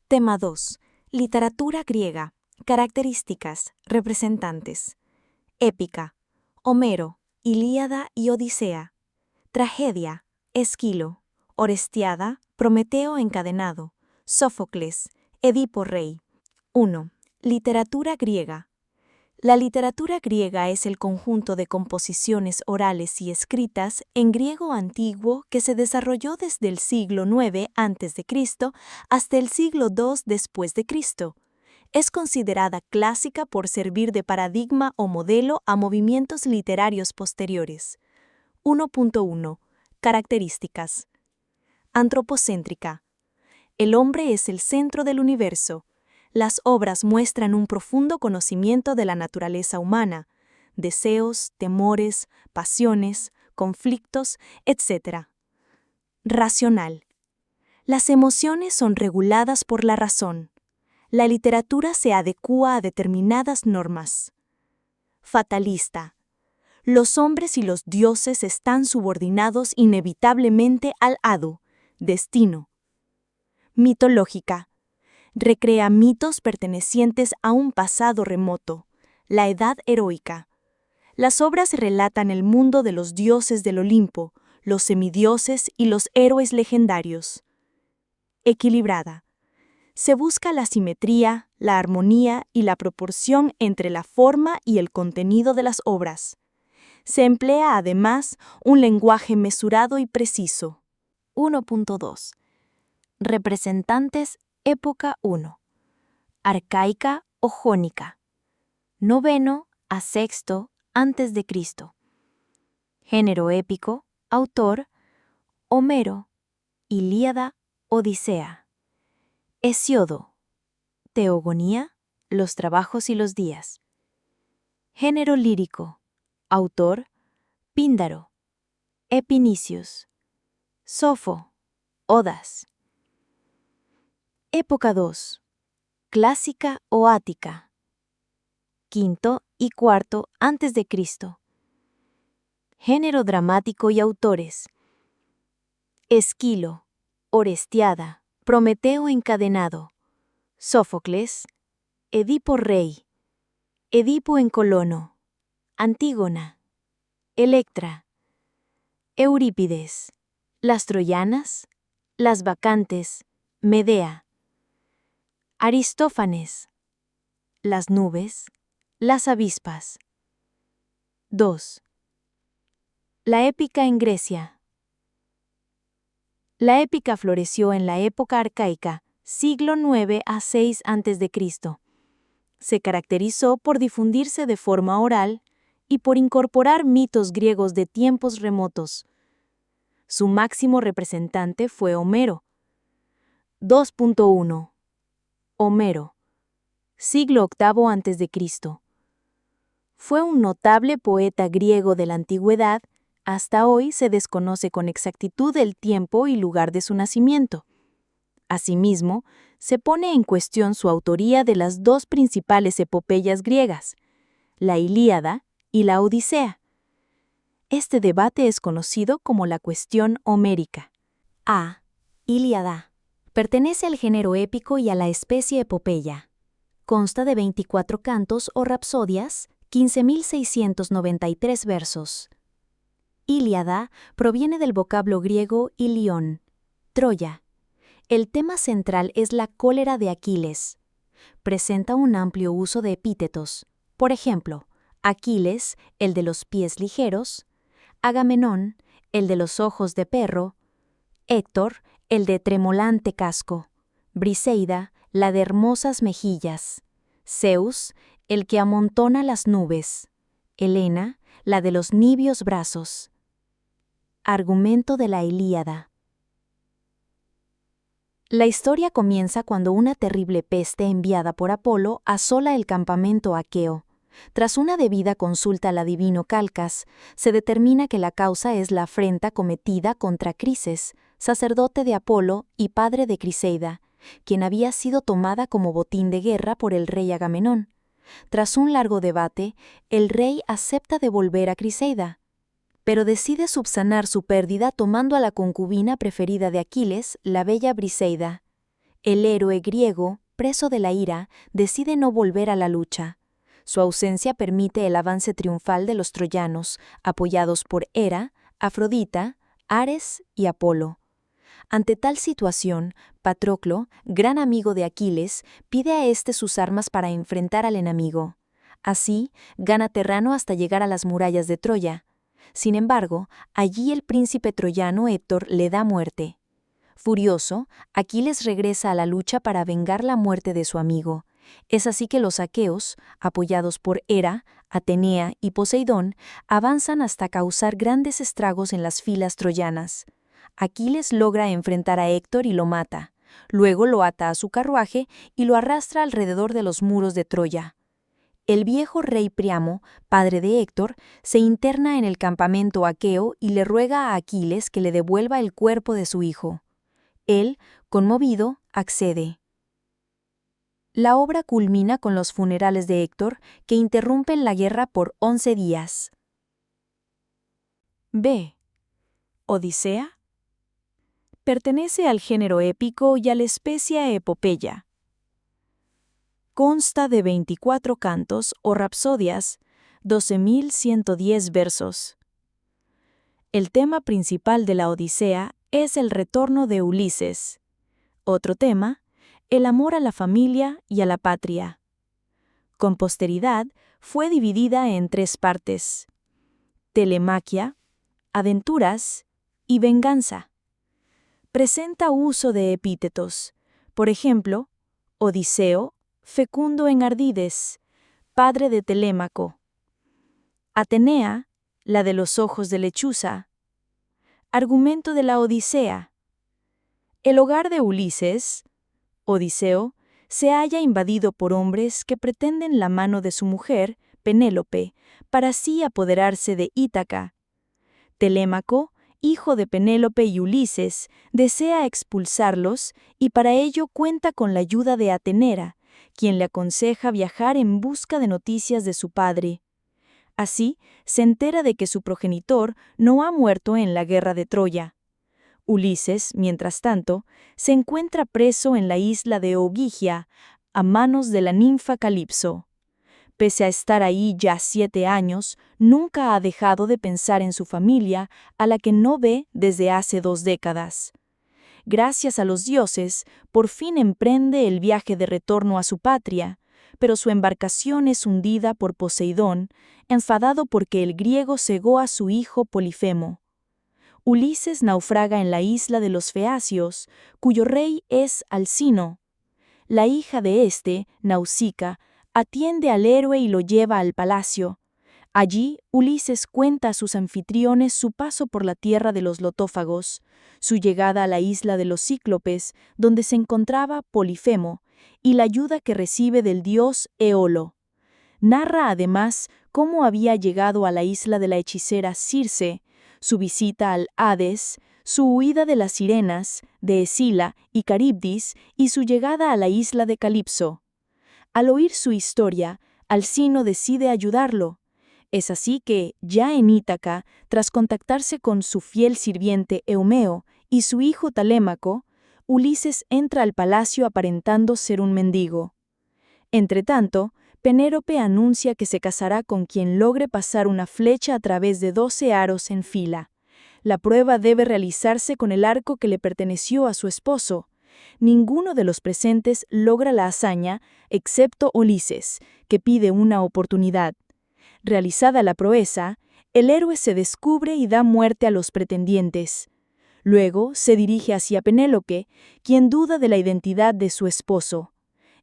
Tema 2. Literatura griega. Características, representantes. Épica. Homero, Ilíada y Odisea. Tragedia. Esquilo. Orestiada, Prometeo encadenado. Sófocles, Edipo rey. 1. Literatura griega. La literatura griega es el conjunto de composiciones orales y escritas en griego antiguo que se desarrolló desde el siglo IX a.C. hasta el siglo II después de Cristo. Es considerada clásica por servir de paradigma o modelo a movimientos literarios posteriores. 1.1. Características. Antropocéntrica. El hombre es el centro del universo. Las obras muestran un profundo conocimiento de la naturaleza humana, deseos, temores, pasiones, conflictos, etc. Racional. Las emociones son reguladas por la razón. La literatura se adecúa a determinadas normas. Fatalista. Los hombres y los dioses están subordinados inevitablemente al hado, destino. Mitológica. Recrea mitos pertenecientes a un pasado remoto, la edad heroica. Las obras relatan el mundo de los dioses del Olimpo, los semidioses y los héroes legendarios. Equilibrada. Se busca la simetría, la armonía y la proporción entre la forma y el contenido de las obras. Se emplea además un lenguaje mesurado y preciso. 1.2. Representantes. Época 1. Arcaica o jónica. 9 a 6 a.C. Género épico. Autor. Homero. Ilíada. Odisea. Hesíodo. Teogonía. Los trabajos y los días. Género lírico. Autor. Píndaro. Epinicios. Sofo. Odas. Época 2. Clásica o ática. V y IV a.C. Género dramático y autores. Esquilo, Orestiada, Prometeo encadenado. Sófocles, Edipo rey. Edipo en Colono. Antígona. Electra. Eurípides. Las troyanas. Las bacantes. Medea. Aristófanes. Las nubes. Las avispas. 2. La épica en Grecia. La épica floreció en la época arcaica, siglo IX a 6 a.C. Se caracterizó por difundirse de forma oral y por incorporar mitos griegos de tiempos remotos. Su máximo representante fue Homero. 2.1. Homero. Siglo VIII a.C. Fue un notable poeta griego de la antigüedad. Hasta hoy se desconoce con exactitud el tiempo y lugar de su nacimiento. Asimismo, se pone en cuestión su autoría de las dos principales epopeyas griegas, la Ilíada y la Odisea. Este debate es conocido como la cuestión homérica. A. Ilíada. Pertenece al género épico y a la especie epopeya. Consta de 24 cantos o rapsodias, 15.693 versos. Ilíada proviene del vocablo griego ilión, Troya. El tema central es la cólera de Aquiles. Presenta un amplio uso de epítetos. Por ejemplo, Aquiles, el de los pies ligeros; Agamenón, el de los ojos de perro; Héctor, el de tremolante casco; Briseida, la de hermosas mejillas; Zeus, el que amontona las nubes; Helena, la de los nibios brazos. Argumento de la Ilíada. La historia comienza cuando una terrible peste enviada por Apolo asola el campamento aqueo. Tras una debida consulta al adivino Calcas, se determina que la causa es la afrenta cometida contra Crises, sacerdote de Apolo y padre de Criseida, quien había sido tomada como botín de guerra por el rey Agamenón. Tras un largo debate, el rey acepta devolver a Criseida, pero decide subsanar su pérdida tomando a la concubina preferida de Aquiles, la bella Briseida. El héroe griego, preso de la ira, decide no volver a la lucha. Su ausencia permite el avance triunfal de los troyanos, apoyados por Hera, Afrodita, Ares y Apolo. Ante tal situación, Patroclo, gran amigo de Aquiles, pide a éste sus armas para enfrentar al enemigo. Así, gana terreno hasta llegar a las murallas de Troya. Sin embargo, allí el príncipe troyano Héctor le da muerte. Furioso, Aquiles regresa a la lucha para vengar la muerte de su amigo. Es así que los aqueos, apoyados por Hera, Atenea y Poseidón, avanzan hasta causar grandes estragos en las filas troyanas. Aquiles logra enfrentar a Héctor y lo mata. Luego lo ata a su carruaje y lo arrastra alrededor de los muros de Troya. El viejo rey Priamo, padre de Héctor, se interna en el campamento aqueo y le ruega a Aquiles que le devuelva el cuerpo de su hijo. Él, conmovido, accede. La obra culmina con los funerales de Héctor, que interrumpen la guerra por 11 días. B. Odisea. Pertenece al género épico y a la especie epopeya. Consta de 24 cantos o rapsodias, 12.110 versos. El tema principal de la Odisea es el retorno de Ulises. Otro tema, el amor a la familia y a la patria. Con posteridad, fue dividida en 3 partes: telemaquia, aventuras y venganza. Presenta uso de epítetos, por ejemplo, Odiseo, fecundo en ardides, padre de Telémaco. Atenea, la de los ojos de lechuza. Argumento de la Odisea. El hogar de Ulises, Odiseo, se halla invadido por hombres que pretenden la mano de su mujer, Penélope, para así apoderarse de Ítaca. Telémaco, hijo de Penélope y Ulises, desea expulsarlos y para ello cuenta con la ayuda de Atenea, quien le aconseja viajar en busca de noticias de su padre. Así, se entera de que su progenitor no ha muerto en la guerra de Troya. Ulises, mientras tanto, se encuentra preso en la isla de Ogygia, a manos de la ninfa Calipso. Pese a estar ahí ya 7 años, nunca ha dejado de pensar en su familia, a la que no ve desde hace 2 décadas. Gracias a los dioses, por fin emprende el viaje de retorno a su patria, pero su embarcación es hundida por Poseidón, enfadado porque el griego cegó a su hijo Polifemo. Ulises naufraga en la isla de los Feacios, cuyo rey es Alcino. La hija de este, Nausica, atiende al héroe y lo lleva al palacio. Allí, Ulises cuenta a sus anfitriones su paso por la tierra de los lotófagos, su llegada a la isla de los cíclopes, donde se encontraba Polifemo, y la ayuda que recibe del dios Eolo. Narra además cómo había llegado a la isla de la hechicera Circe, su visita al Hades, su huida de las sirenas, de Escila y Caribdis, y su llegada a la isla de Calipso. Al oír su historia, Alcino decide ayudarlo. Es así que, ya en Ítaca, tras contactarse con su fiel sirviente Eumeo y su hijo Telémaco, Ulises entra al palacio aparentando ser un mendigo. Entretanto, Penélope anuncia que se casará con quien logre pasar una flecha a través de 12 aros en fila. La prueba debe realizarse con el arco que le perteneció a su esposo. Ninguno de los presentes logra la hazaña, excepto Ulises, que pide una oportunidad. Realizada la proeza, el héroe se descubre y da muerte a los pretendientes. Luego se dirige hacia Penélope, quien duda de la identidad de su esposo.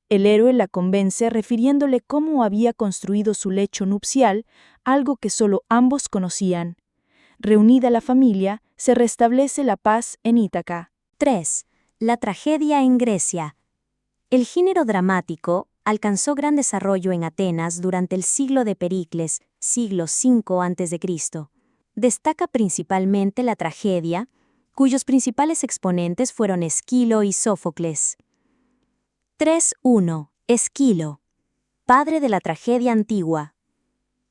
El héroe la convence refiriéndole cómo había construido su lecho nupcial, algo que solo ambos conocían. Reunida la familia, se restablece la paz en Ítaca. 3. La tragedia en Grecia. El género dramático alcanzó gran desarrollo en Atenas durante el siglo de Pericles, siglo V a.C. Destaca principalmente la tragedia, cuyos principales exponentes fueron Esquilo y Sófocles. 3.1. Esquilo, padre de la tragedia antigua.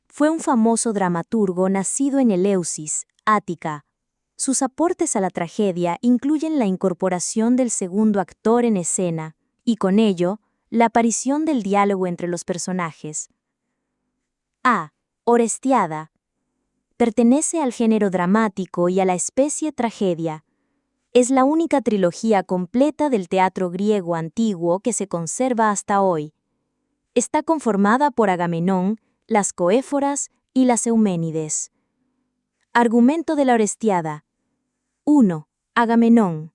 Fue un famoso dramaturgo nacido en Eleusis, Ática. Sus aportes a la tragedia incluyen la incorporación del segundo actor en escena, y con ello, la aparición del diálogo entre los personajes. A. Orestiada. Pertenece al género dramático y a la especie tragedia. Es la única trilogía completa del teatro griego antiguo que se conserva hasta hoy. Está conformada por Agamenón, las Coéforas y las Euménides. Argumento de la Orestiada. 1. Agamenón.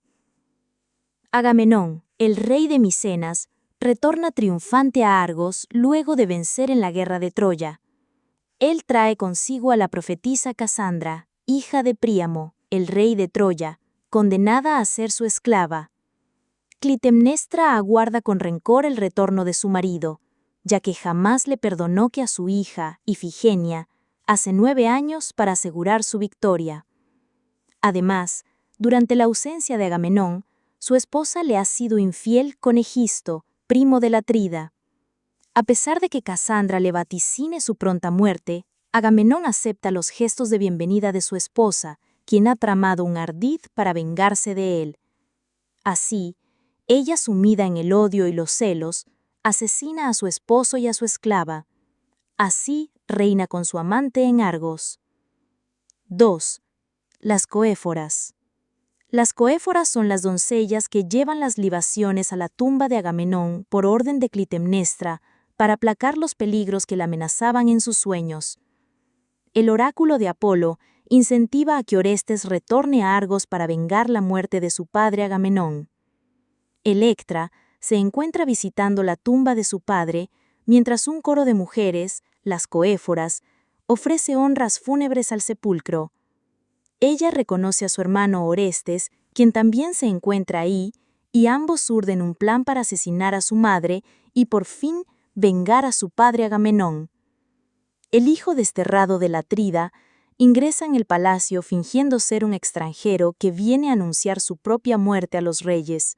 Agamenón, el rey de Micenas, retorna triunfante a Argos luego de vencer en la guerra de Troya. Él trae consigo a la profetisa Casandra, hija de Príamo, el rey de Troya, condenada a ser su esclava. Clitemnestra aguarda con rencor el retorno de su marido, ya que jamás le perdonó que a su hija, Ifigenia, hace 9 años para asegurar su victoria. Además, durante la ausencia de Agamenón, su esposa le ha sido infiel con Egisto, primo del Atrida. A pesar de que Casandra le vaticine su pronta muerte, Agamenón acepta los gestos de bienvenida de su esposa, quien ha tramado un ardid para vengarse de él. Así, ella, sumida en el odio y los celos, asesina a su esposo y a su esclava. Así reina con su amante en Argos. 2. Las Coéforas. Las Coéforas son las doncellas que llevan las libaciones a la tumba de Agamenón por orden de Clitemnestra para aplacar los peligros que la amenazaban en sus sueños. El oráculo de Apolo incentiva a que Orestes retorne a Argos para vengar la muerte de su padre Agamenón. Electra se encuentra visitando la tumba de su padre, mientras un coro de mujeres, las Coéforas, ofrece honras fúnebres al sepulcro. Ella reconoce a su hermano Orestes, quien también se encuentra ahí, y ambos urden un plan para asesinar a su madre y por fin vengar a su padre Agamenón. El hijo desterrado del Atrida ingresa en el palacio fingiendo ser un extranjero que viene a anunciar su propia muerte a los reyes.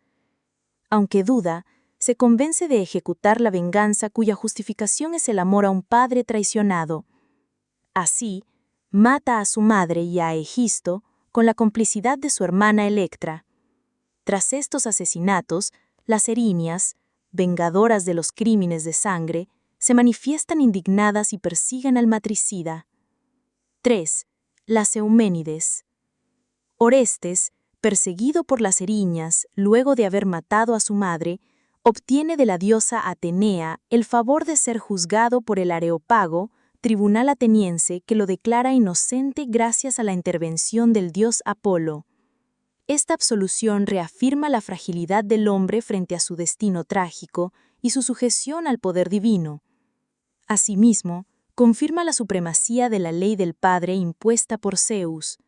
Aunque duda, se convence de ejecutar la venganza cuya justificación es el amor a un padre traicionado. Así, mata a su madre y a Egisto con la complicidad de su hermana Electra. Tras estos asesinatos, las Erinias, vengadoras de los crímenes de sangre, se manifiestan indignadas y persiguen al matricida. 3. Las Euménides. Orestes, perseguido por las Erinias luego de haber matado a su madre, obtiene de la diosa Atenea el favor de ser juzgado por el Areópago, tribunal ateniense que lo declara inocente gracias a la intervención del dios Apolo. Esta absolución reafirma la fragilidad del hombre frente a su destino trágico y su sujeción al poder divino. Asimismo, confirma la supremacía de la ley del padre impuesta por Zeus.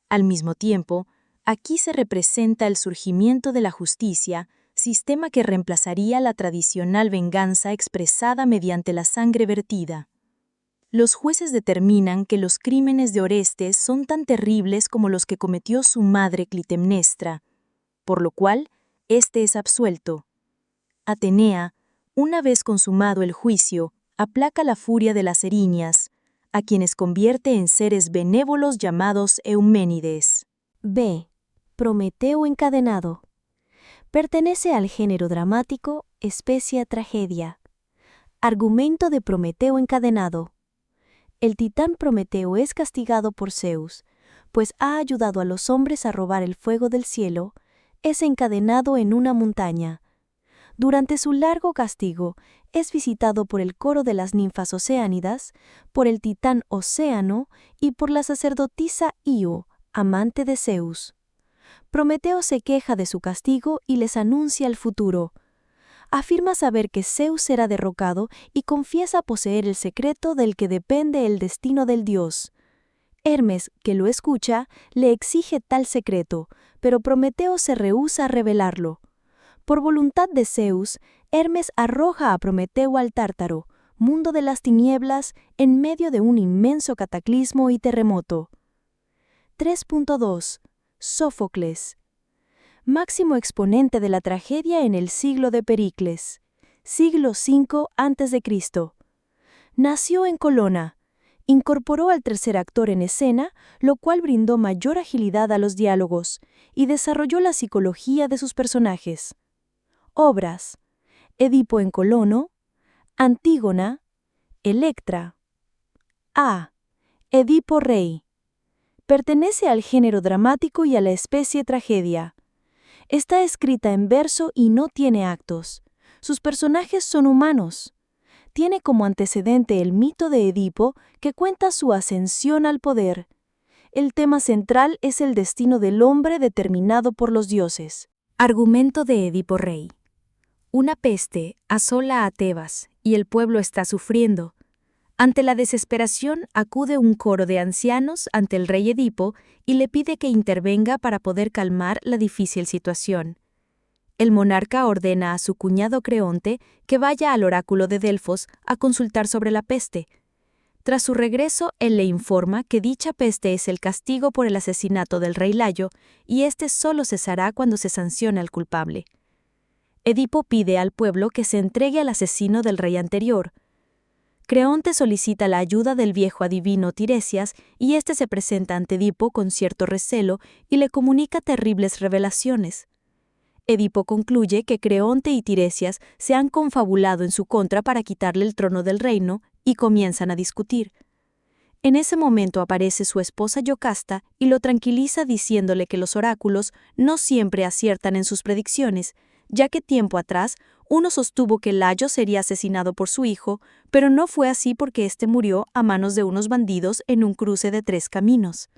Al mismo tiempo, aquí se representa el surgimiento de la justicia, sistema que reemplazaría la tradicional venganza expresada mediante la sangre vertida. Los jueces determinan que los crímenes de Orestes son tan terribles como los que cometió su madre Clitemnestra, por lo cual éste es absuelto. Atenea, una vez consumado el juicio, aplaca la furia de las Erinias, a quienes convierte en seres benévolos llamados Euménides. B. Prometeo encadenado. Pertenece al género dramático, especie tragedia. Argumento de Prometeo encadenado. El titán Prometeo es castigado por Zeus, pues ha ayudado a los hombres a robar el fuego del cielo, es encadenado en una montaña. Durante su largo castigo, es visitado por el coro de las ninfas oceánidas, por el titán Océano y por la sacerdotisa Io, amante de Zeus. Prometeo se queja de su castigo y les anuncia el futuro. Afirma saber que Zeus será derrocado y confiesa poseer el secreto del que depende el destino del dios. Hermes, que lo escucha, le exige tal secreto, pero Prometeo se rehúsa a revelarlo. Por voluntad de Zeus, Hermes arroja a Prometeo al Tártaro, mundo de las tinieblas, en medio de un inmenso cataclismo y terremoto. 3.2. Sófocles. Máximo exponente de la tragedia en el siglo de Pericles, siglo V a.C. Nació en Colona. Incorporó al tercer actor en escena, lo cual brindó mayor agilidad a los diálogos y desarrolló la psicología de sus personajes. Obras: Edipo en Colono, Antígona, Electra. A. Edipo Rey. Pertenece al género dramático y a la especie tragedia. Está escrita en verso y no tiene actos. Sus personajes son humanos. Tiene como antecedente el mito de Edipo, que cuenta su ascensión al poder. El tema central es el destino del hombre determinado por los dioses. Argumento de Edipo Rey. Una peste asola a Tebas y el pueblo está sufriendo. Ante la desesperación acude un coro de ancianos ante el rey Edipo y le pide que intervenga para poder calmar la difícil situación. El monarca ordena a su cuñado Creonte que vaya al oráculo de Delfos a consultar sobre la peste. Tras su regreso, él le informa que dicha peste es el castigo por el asesinato del rey Layo y este solo cesará cuando se sancione al culpable. Edipo pide al pueblo que se entregue al asesino del rey anterior. Creonte solicita la ayuda del viejo adivino Tiresias y éste se presenta ante Edipo con cierto recelo y le comunica terribles revelaciones. Edipo concluye que Creonte y Tiresias se han confabulado en su contra para quitarle el trono del reino y comienzan a discutir. En ese momento aparece su esposa Yocasta y lo tranquiliza diciéndole que los oráculos no siempre aciertan en sus predicciones, ya que tiempo atrás uno sostuvo que Layo sería asesinado por su hijo, pero no fue así porque éste murió a manos de unos bandidos en un cruce de 3 caminos.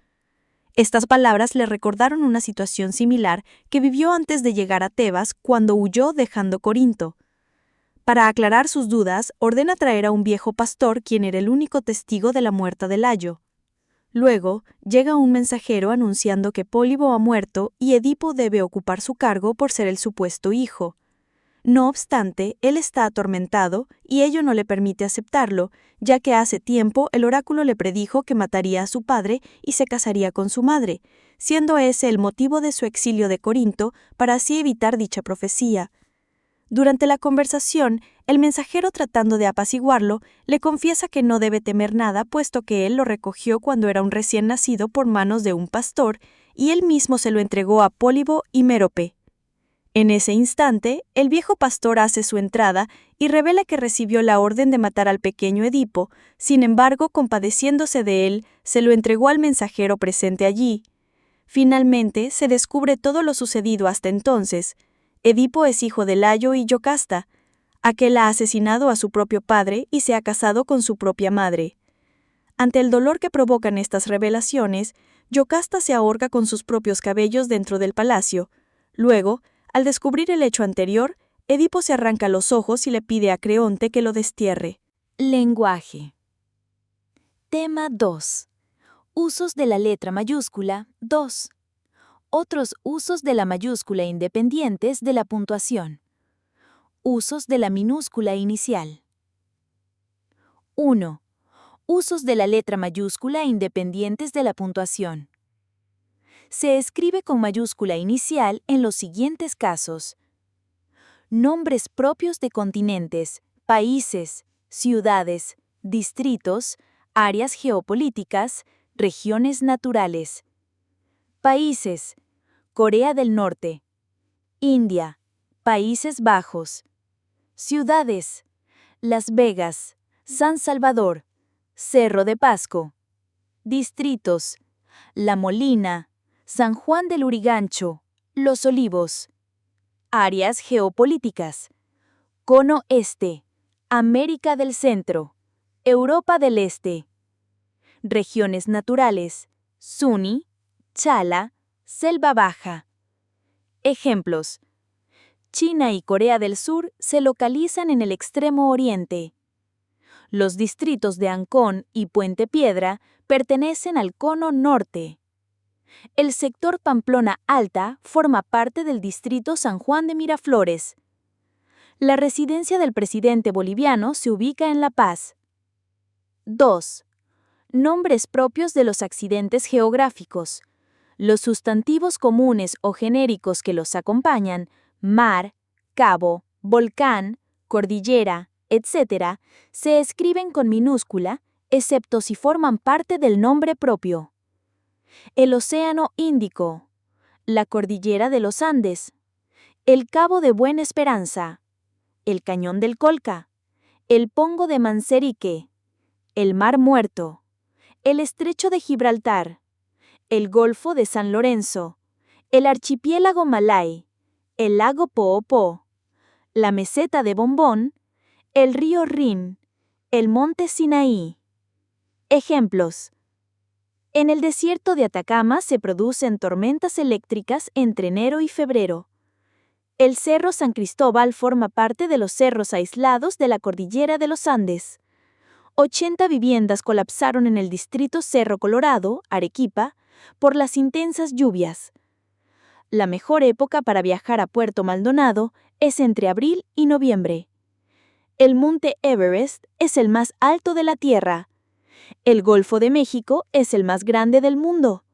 Estas palabras le recordaron una situación similar que vivió antes de llegar a Tebas cuando huyó dejando Corinto. Para aclarar sus dudas, ordena traer a un viejo pastor quien era el único testigo de la muerte de Layo. Luego, llega un mensajero anunciando que Pólibo ha muerto y Edipo debe ocupar su cargo por ser el supuesto hijo. No obstante, él está atormentado y ello no le permite aceptarlo, ya que hace tiempo el oráculo le predijo que mataría a su padre y se casaría con su madre, siendo ese el motivo de su exilio de Corinto para así evitar dicha profecía. Durante la conversación, el mensajero, tratando de apaciguarlo, le confiesa que no debe temer nada puesto que él lo recogió cuando era un recién nacido por manos de un pastor y él mismo se lo entregó a Pólibo y Mérope. En ese instante, el viejo pastor hace su entrada y revela que recibió la orden de matar al pequeño Edipo, sin embargo, compadeciéndose de él, se lo entregó al mensajero presente allí. Finalmente, se descubre todo lo sucedido hasta entonces. Edipo es hijo de Layo y Yocasta. Aquel ha asesinado a su propio padre y se ha casado con su propia madre. Ante el dolor que provocan estas revelaciones, Yocasta se ahorca con sus propios cabellos dentro del palacio. Luego, al descubrir el hecho anterior, Edipo se arranca los ojos y le pide a Creonte que lo destierre. Lenguaje. Tema 2. Usos de la letra mayúscula 2. Otros usos de la mayúscula independientes de la puntuación. Usos de la minúscula inicial. 1. Usos de la letra mayúscula independientes de la puntuación. Se escribe con mayúscula inicial en los siguientes casos: nombres propios de continentes, países, ciudades, distritos, áreas geopolíticas, regiones naturales. Países: Corea del Norte, India, Países Bajos. Ciudades: Las Vegas, San Salvador, Cerro de Pasco. Distritos: La Molina, San Juan del Lurigancho, Los Olivos. Áreas geopolíticas: Cono Este, América del Centro, Europa del Este. Regiones naturales: Suni, Chala, Selva Baja. Ejemplos: China y Corea del Sur se localizan en el extremo oriente. Los distritos de Ancón y Puente Piedra pertenecen al Cono Norte. El sector Pamplona Alta forma parte del distrito San Juan de Miraflores. La residencia del presidente boliviano se ubica en La Paz. 2. Nombres propios de los accidentes geográficos. Los sustantivos comunes o genéricos que los acompañan, mar, cabo, volcán, cordillera, etc., se escriben con minúscula excepto si forman parte del nombre propio. El Océano Índico, la Cordillera de los Andes, el Cabo de Buena Esperanza, el Cañón del Colca, el Pongo de Manserique, el Mar Muerto, el Estrecho de Gibraltar, el Golfo de San Lorenzo, el Archipiélago Malay, el Lago Poopó, la Meseta de Bombón, el río Rin, el Monte Sinaí. Ejemplos. En el desierto de Atacama se producen tormentas eléctricas entre enero y febrero. El Cerro San Cristóbal forma parte de los cerros aislados de la cordillera de los Andes. 80 viviendas colapsaron en el distrito Cerro Colorado, Arequipa, por las intensas lluvias. La mejor época para viajar a Puerto Maldonado es entre abril y noviembre. El monte Everest es el más alto de la Tierra. El Golfo de México es el más grande del mundo.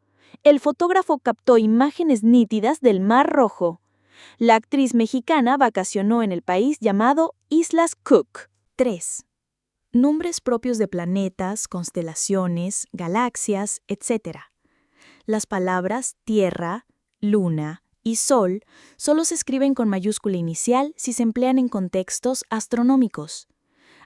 El fotógrafo captó imágenes nítidas del Mar Rojo. La actriz mexicana vacacionó en el país llamado Islas Cook. 3. Nombres propios de planetas, constelaciones, galaxias, etc. Las palabras Tierra, Luna y Sol solo se escriben con mayúscula inicial si se emplean en contextos astronómicos.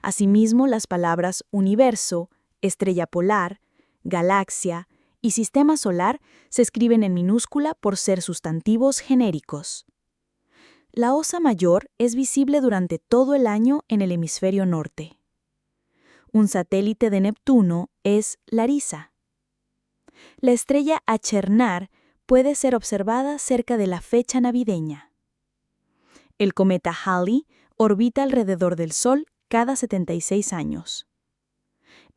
Asimismo, las palabras Universo, Estrella polar, Galaxia y Sistema solar se escriben en minúscula por ser sustantivos genéricos. La Osa Mayor es visible durante todo el año en el hemisferio norte. Un satélite de Neptuno es Larissa. La estrella Achernar puede ser observada cerca de la fecha navideña. El cometa Halley orbita alrededor del Sol cada 76 años.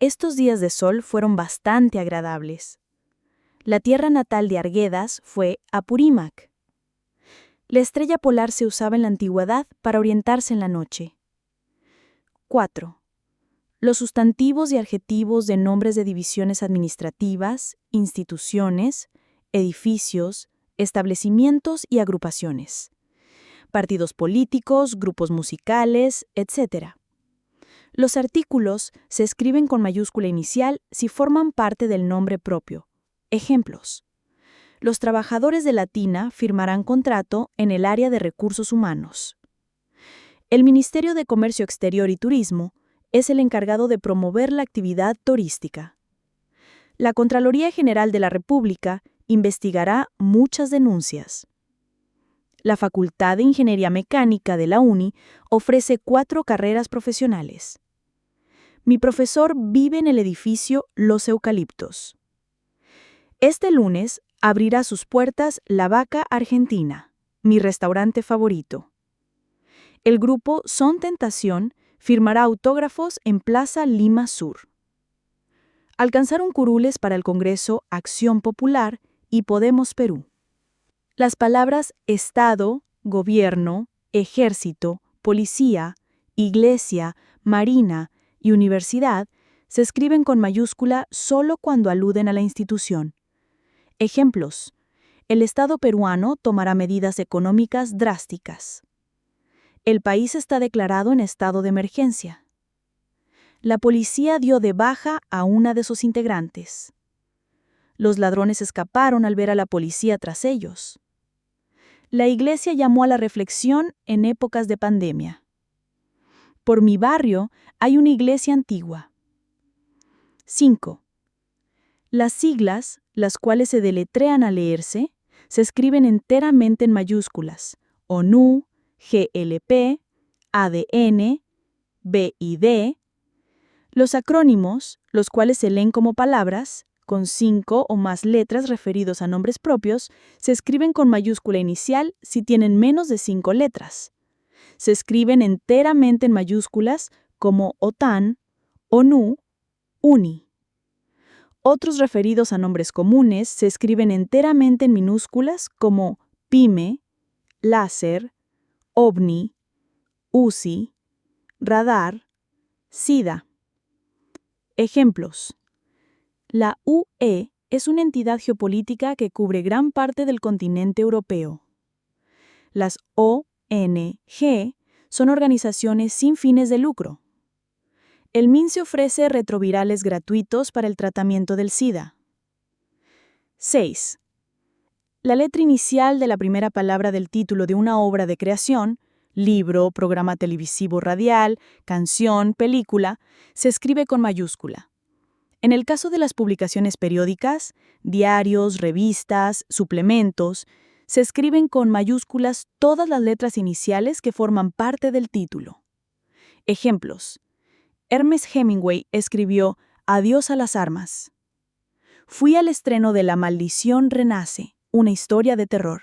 Estos días de sol fueron bastante agradables. La tierra natal de Arguedas fue Apurímac. La estrella polar se usaba en la antigüedad para orientarse en la noche. 4. Los sustantivos y adjetivos de nombres de divisiones administrativas, instituciones, edificios, establecimientos y agrupaciones. Partidos políticos, grupos musicales, etc. Los artículos se escriben con mayúscula inicial si forman parte del nombre propio. Ejemplos. Los trabajadores de Latina firmarán contrato en el área de recursos humanos. El Ministerio de Comercio Exterior y Turismo es el encargado de promover la actividad turística. La Contraloría General de la República investigará muchas denuncias. La Facultad de Ingeniería Mecánica de la UNI ofrece 4 carreras profesionales. Mi profesor vive en el edificio Los Eucaliptos. Este lunes abrirá sus puertas La Vaca Argentina, mi restaurante favorito. El grupo Son Tentación firmará autógrafos en Plaza Lima Sur. Alcanzaron curules para el Congreso Acción Popular y Podemos Perú. Las palabras Estado, Gobierno, Ejército, Policía, Iglesia, Marina y Universidad se escriben con mayúscula solo cuando aluden a la institución. Ejemplos. El Estado peruano tomará medidas económicas drásticas. El país está declarado en estado de emergencia. La policía dio de baja a una de sus integrantes. Los ladrones escaparon al ver a la policía tras ellos. La iglesia llamó a la reflexión en épocas de pandemia. Por mi barrio hay una iglesia antigua. 5. Las siglas, las cuales se deletrean al leerse, se escriben enteramente en mayúsculas: ONU, GLP, ADN, BID. Los acrónimos, los cuales se leen como palabras, con 5 o más letras referidos a nombres propios, se escriben con mayúscula inicial si tienen menos de 5 letras. Se escriben enteramente en mayúsculas como OTAN, ONU, UNI. Otros referidos a nombres comunes se escriben enteramente en minúsculas como PYME, láser, OVNI, UCI, radar, SIDA. Ejemplos. La UE es una entidad geopolítica que cubre gran parte del continente europeo. Las ONG son organizaciones sin fines de lucro. El MINSE ofrece retrovirales gratuitos para el tratamiento del SIDA. 6. La letra inicial de la primera palabra del título de una obra de creación, libro, programa televisivo radial, canción, película, se escribe con mayúscula. En el caso de las publicaciones periódicas, diarios, revistas, suplementos, se escriben con mayúsculas todas las letras iniciales que forman parte del título. Ejemplos. Ernest Hemingway escribió Adiós a las armas. Fui al estreno de La maldición renace, una historia de terror.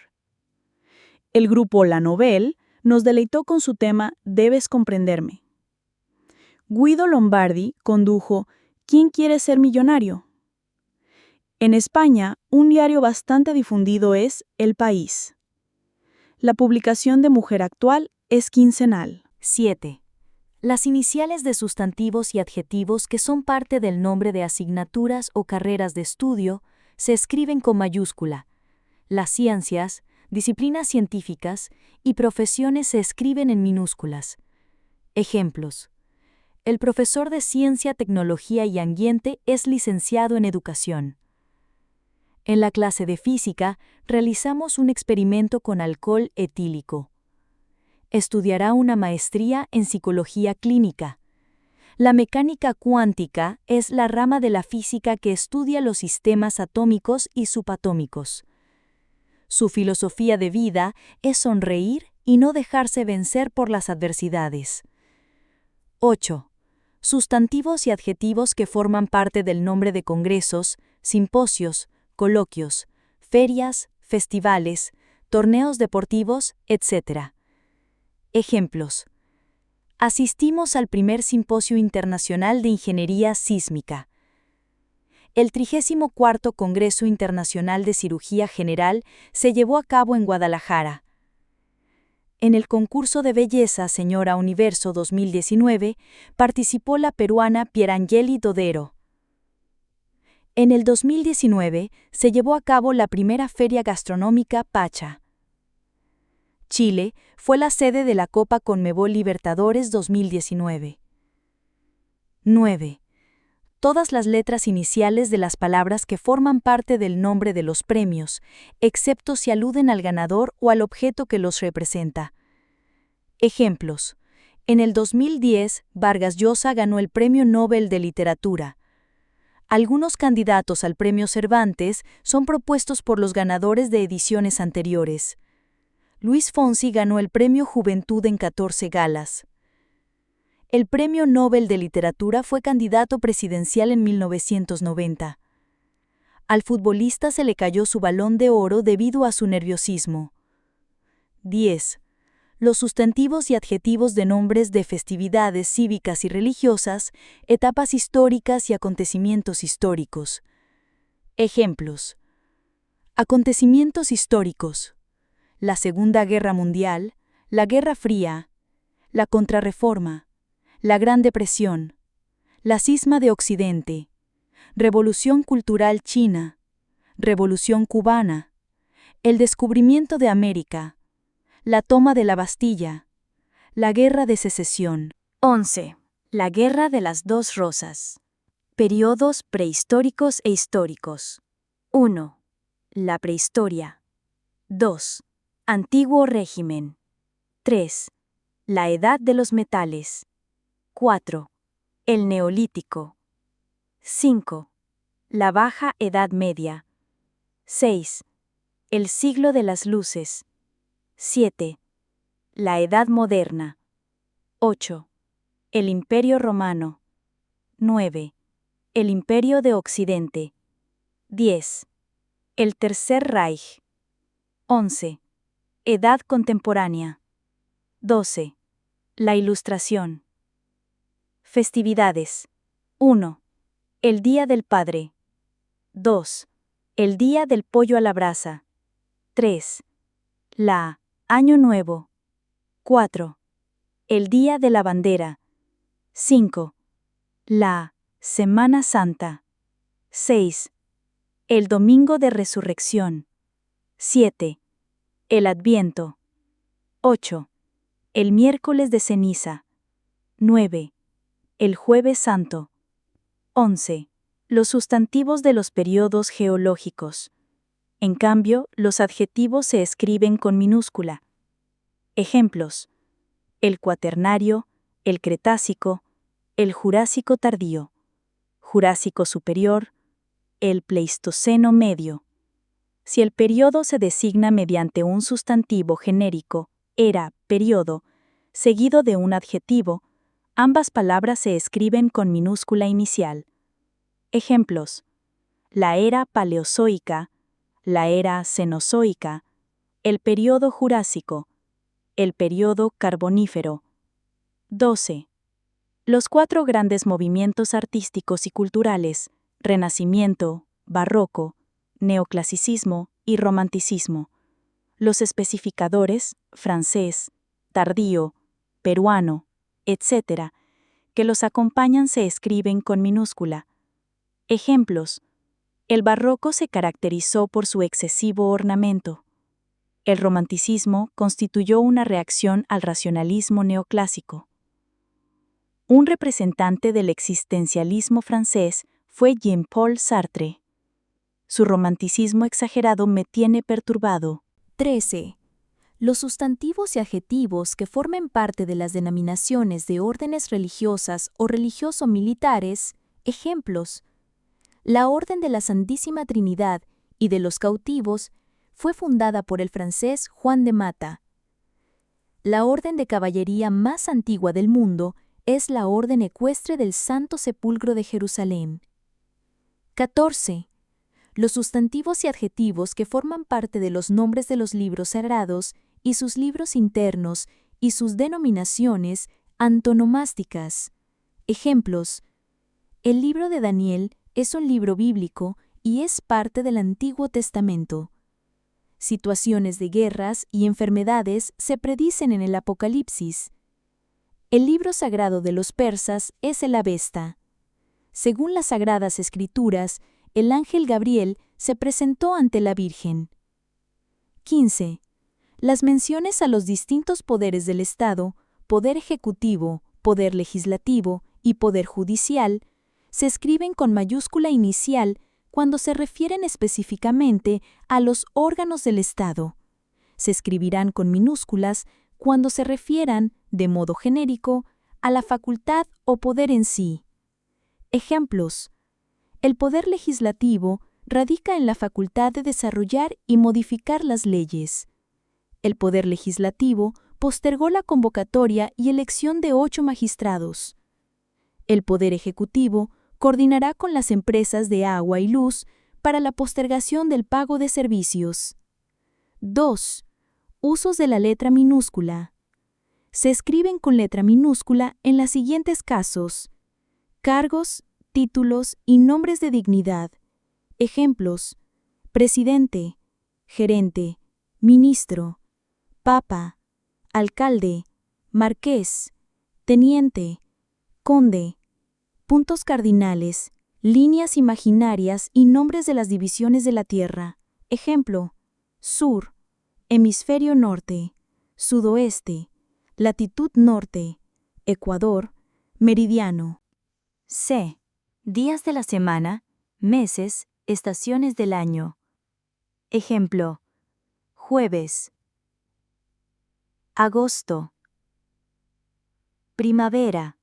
El grupo La Nouvelle nos deleitó con su tema Debes comprenderme. Guido Lombardi condujo ¿Quién quiere ser millonario? En España, un diario bastante difundido es El País. La publicación de Mujer Actual es quincenal. 7. Las iniciales de sustantivos y adjetivos que son parte del nombre de asignaturas o carreras de estudio se escriben con mayúscula. Las ciencias, disciplinas científicas y profesiones se escriben en minúsculas. Ejemplos. El profesor de Ciencia, Tecnología y Ambiente es licenciado en Educación. En la clase de física realizamos un experimento con alcohol etílico. Estudiará una maestría en psicología clínica. La mecánica cuántica es la rama de la física que estudia los sistemas atómicos y subatómicos. Su filosofía de vida es sonreír y no dejarse vencer por las adversidades. 8. Sustantivos y adjetivos que forman parte del nombre de congresos, simposios, coloquios, ferias, festivales, torneos deportivos, etc. Ejemplos. Asistimos al primer Simposio Internacional de Ingeniería Sísmica. El 34º Congreso Internacional de Cirugía General se llevó a cabo en Guadalajara. En el concurso de belleza Señora Universo 2019 participó la peruana Pierangeli Dodero. En el 2019 se llevó a cabo la primera Feria Gastronómica Pacha. Chile fue la sede de la Copa Conmebol Libertadores 2019. 9. Todas las letras iniciales de las palabras que forman parte del nombre de los premios, excepto si aluden al ganador o al objeto que los representa. Ejemplos. En el 2010, Vargas Llosa ganó el Premio Nobel de Literatura. Algunos candidatos al Premio Cervantes son propuestos por los ganadores de ediciones anteriores. Luis Fonsi ganó el Premio Juventud en 14 galas. El Premio Nobel de Literatura fue candidato presidencial en 1990. Al futbolista se le cayó su Balón de Oro debido a su nerviosismo. 10. Los sustantivos y adjetivos de nombres de festividades cívicas y religiosas, etapas históricas y acontecimientos históricos. Ejemplos. Acontecimientos históricos. La Segunda Guerra Mundial, la Guerra Fría, la Contrarreforma, la Gran Depresión, la Cisma de Occidente, Revolución Cultural China, Revolución Cubana, el descubrimiento de América, la toma de la Bastilla, la Guerra de Secesión. 11. La Guerra de las Dos Rosas. Periodos prehistóricos e históricos. 1. La prehistoria. 2. Antiguo régimen. 3. La edad de los metales. 4. El Neolítico. 5. La Baja Edad Media. 6. El siglo de las luces. 7. La Edad Moderna. 8. El Imperio Romano. 9. El Imperio de Occidente. 10. El Tercer Reich. 11. Edad Contemporánea. 12. La Ilustración. Festividades. 1. El Día del Padre. 2. El Día del Pollo a la Brasa. 3. La Año Nuevo. 4. El Día de la Bandera. 5. La Semana Santa. 6. El Domingo de Resurrección. 7. El Adviento. 8. El Miércoles de Ceniza. 9. El Jueves Santo. 11. Los sustantivos de los periodos geológicos. En cambio, los adjetivos se escriben con minúscula. Ejemplos: el Cuaternario, el Cretácico, el Jurásico tardío, Jurásico superior, el Pleistoceno medio. Si el periodo se designa mediante un sustantivo genérico, era, periodo, seguido de un adjetivo, ambas palabras se escriben con minúscula inicial. Ejemplos: la era paleozoica, la era cenozoica, el periodo jurásico, el periodo carbonífero. 12. Los 4 grandes movimientos artísticos y culturales, Renacimiento, Barroco, Neoclasicismo y Romanticismo. Los especificadores, francés, tardío, peruano, etc., que los acompañan se escriben con minúscula. Ejemplos: el barroco se caracterizó por su excesivo ornamento. El romanticismo constituyó una reacción al racionalismo neoclásico. Un representante del existencialismo francés fue Jean-Paul Sartre. Su romanticismo exagerado me tiene perturbado. 13. Los sustantivos y adjetivos que formen parte de las denominaciones de órdenes religiosas o religioso-militares, ejemplos: la Orden de la Santísima Trinidad y de los Cautivos fue fundada por el francés Juan de Mata. La orden de caballería más antigua del mundo es la Orden Ecuestre del Santo Sepulcro de Jerusalén. 14. Los sustantivos y adjetivos que forman parte de los nombres de los libros sagrados y sus libros internos y sus denominaciones antonomásticas. Ejemplos: el libro de Daniel es un libro bíblico y es parte del Antiguo Testamento. Situaciones de guerras y enfermedades se predicen en el Apocalipsis. El libro sagrado de los persas es el Avesta. Según las Sagradas Escrituras, el ángel Gabriel se presentó ante la Virgen. 15. Las menciones a los distintos poderes del Estado, poder ejecutivo, poder legislativo y poder judicial, se escriben con mayúscula inicial cuando se refieren específicamente a los órganos del Estado. Se escribirán con minúsculas cuando se refieran, de modo genérico, a la facultad o poder en sí. Ejemplos: el poder legislativo radica en la facultad de desarrollar y modificar las leyes. El poder legislativo postergó la convocatoria y elección de 8 magistrados. El poder ejecutivo coordinará con las empresas de agua y luz para la postergación del pago de servicios. 2. Usos de la letra minúscula. Se escriben con letra minúscula en los siguientes casos: cargos, títulos y nombres de dignidad. Ejemplos: presidente, gerente, ministro, papa, alcalde, marqués, teniente, conde. Puntos cardinales, líneas imaginarias y nombres de las divisiones de la Tierra. Ejemplo: sur, hemisferio norte, sudoeste, latitud norte, ecuador, meridiano. C. Días de la semana, meses, estaciones del año. Ejemplo: jueves, agosto, primavera.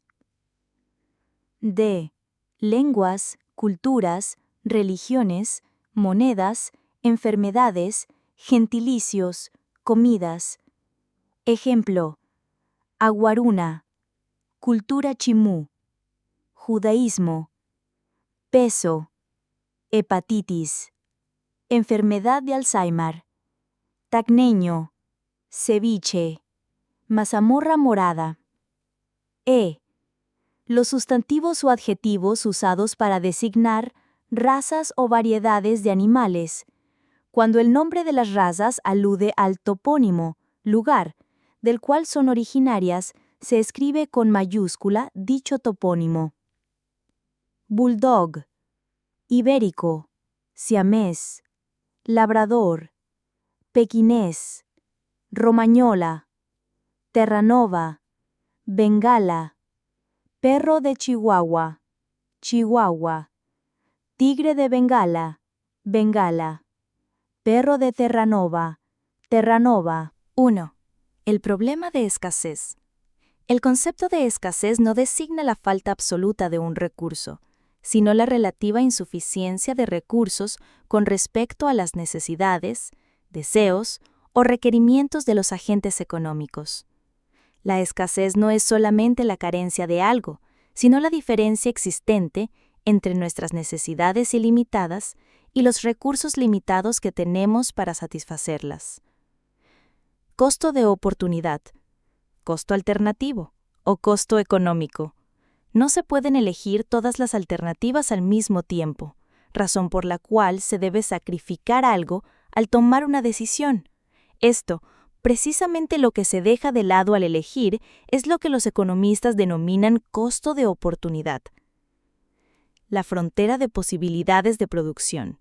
D. Lenguas, culturas, religiones, monedas, enfermedades, gentilicios, comidas. Ejemplo: aguaruna, cultura chimú, judaísmo, peso, hepatitis, enfermedad de Alzheimer, tacneño, ceviche, mazamorra morada. E. Los sustantivos o adjetivos usados para designar razas o variedades de animales, cuando el nombre de las razas alude al topónimo, lugar, del cual son originarias, se escribe con mayúscula dicho topónimo. Bulldog, ibérico, siamés, labrador, pequinés, romañola, terranova, bengala, Perro de Chihuahua, Chihuahua. Tigre de Bengala, Bengala. Perro de Terranova, Terranova. 1. El problema de escasez. El concepto de escasez no designa la falta absoluta de un recurso, sino la relativa insuficiencia de recursos con respecto a las necesidades, deseos o requerimientos de los agentes económicos. La escasez no es solamente la carencia de algo, sino la diferencia existente entre nuestras necesidades ilimitadas y los recursos limitados que tenemos para satisfacerlas. Costo de oportunidad, costo alternativo o costo económico. No se pueden elegir todas las alternativas al mismo tiempo, razón por la cual se debe sacrificar algo al tomar una decisión. Esto, precisamente lo que se deja de lado al elegir, es lo que los economistas denominan costo de oportunidad. La frontera de posibilidades de producción.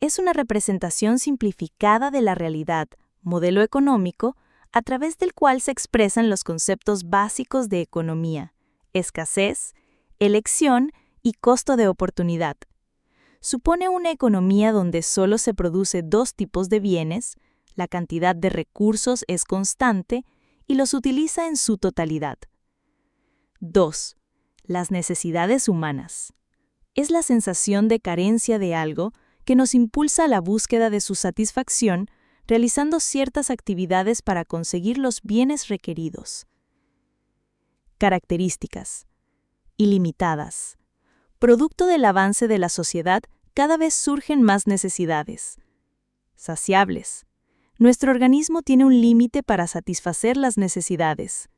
Es una representación simplificada de la realidad, modelo económico, a través del cual se expresan los conceptos básicos de economía, escasez, elección y costo de oportunidad. Supone una economía donde solo se produce dos tipos de bienes, la cantidad de recursos es constante y los utiliza en su totalidad. 2. Las necesidades humanas. Es la sensación de carencia de algo que nos impulsa a la búsqueda de su satisfacción, realizando ciertas actividades para conseguir los bienes requeridos. Características. Ilimitadas. Producto del avance de la sociedad, cada vez surgen más necesidades. Saciables. Nuestro organismo tiene un límite para satisfacer las necesidades.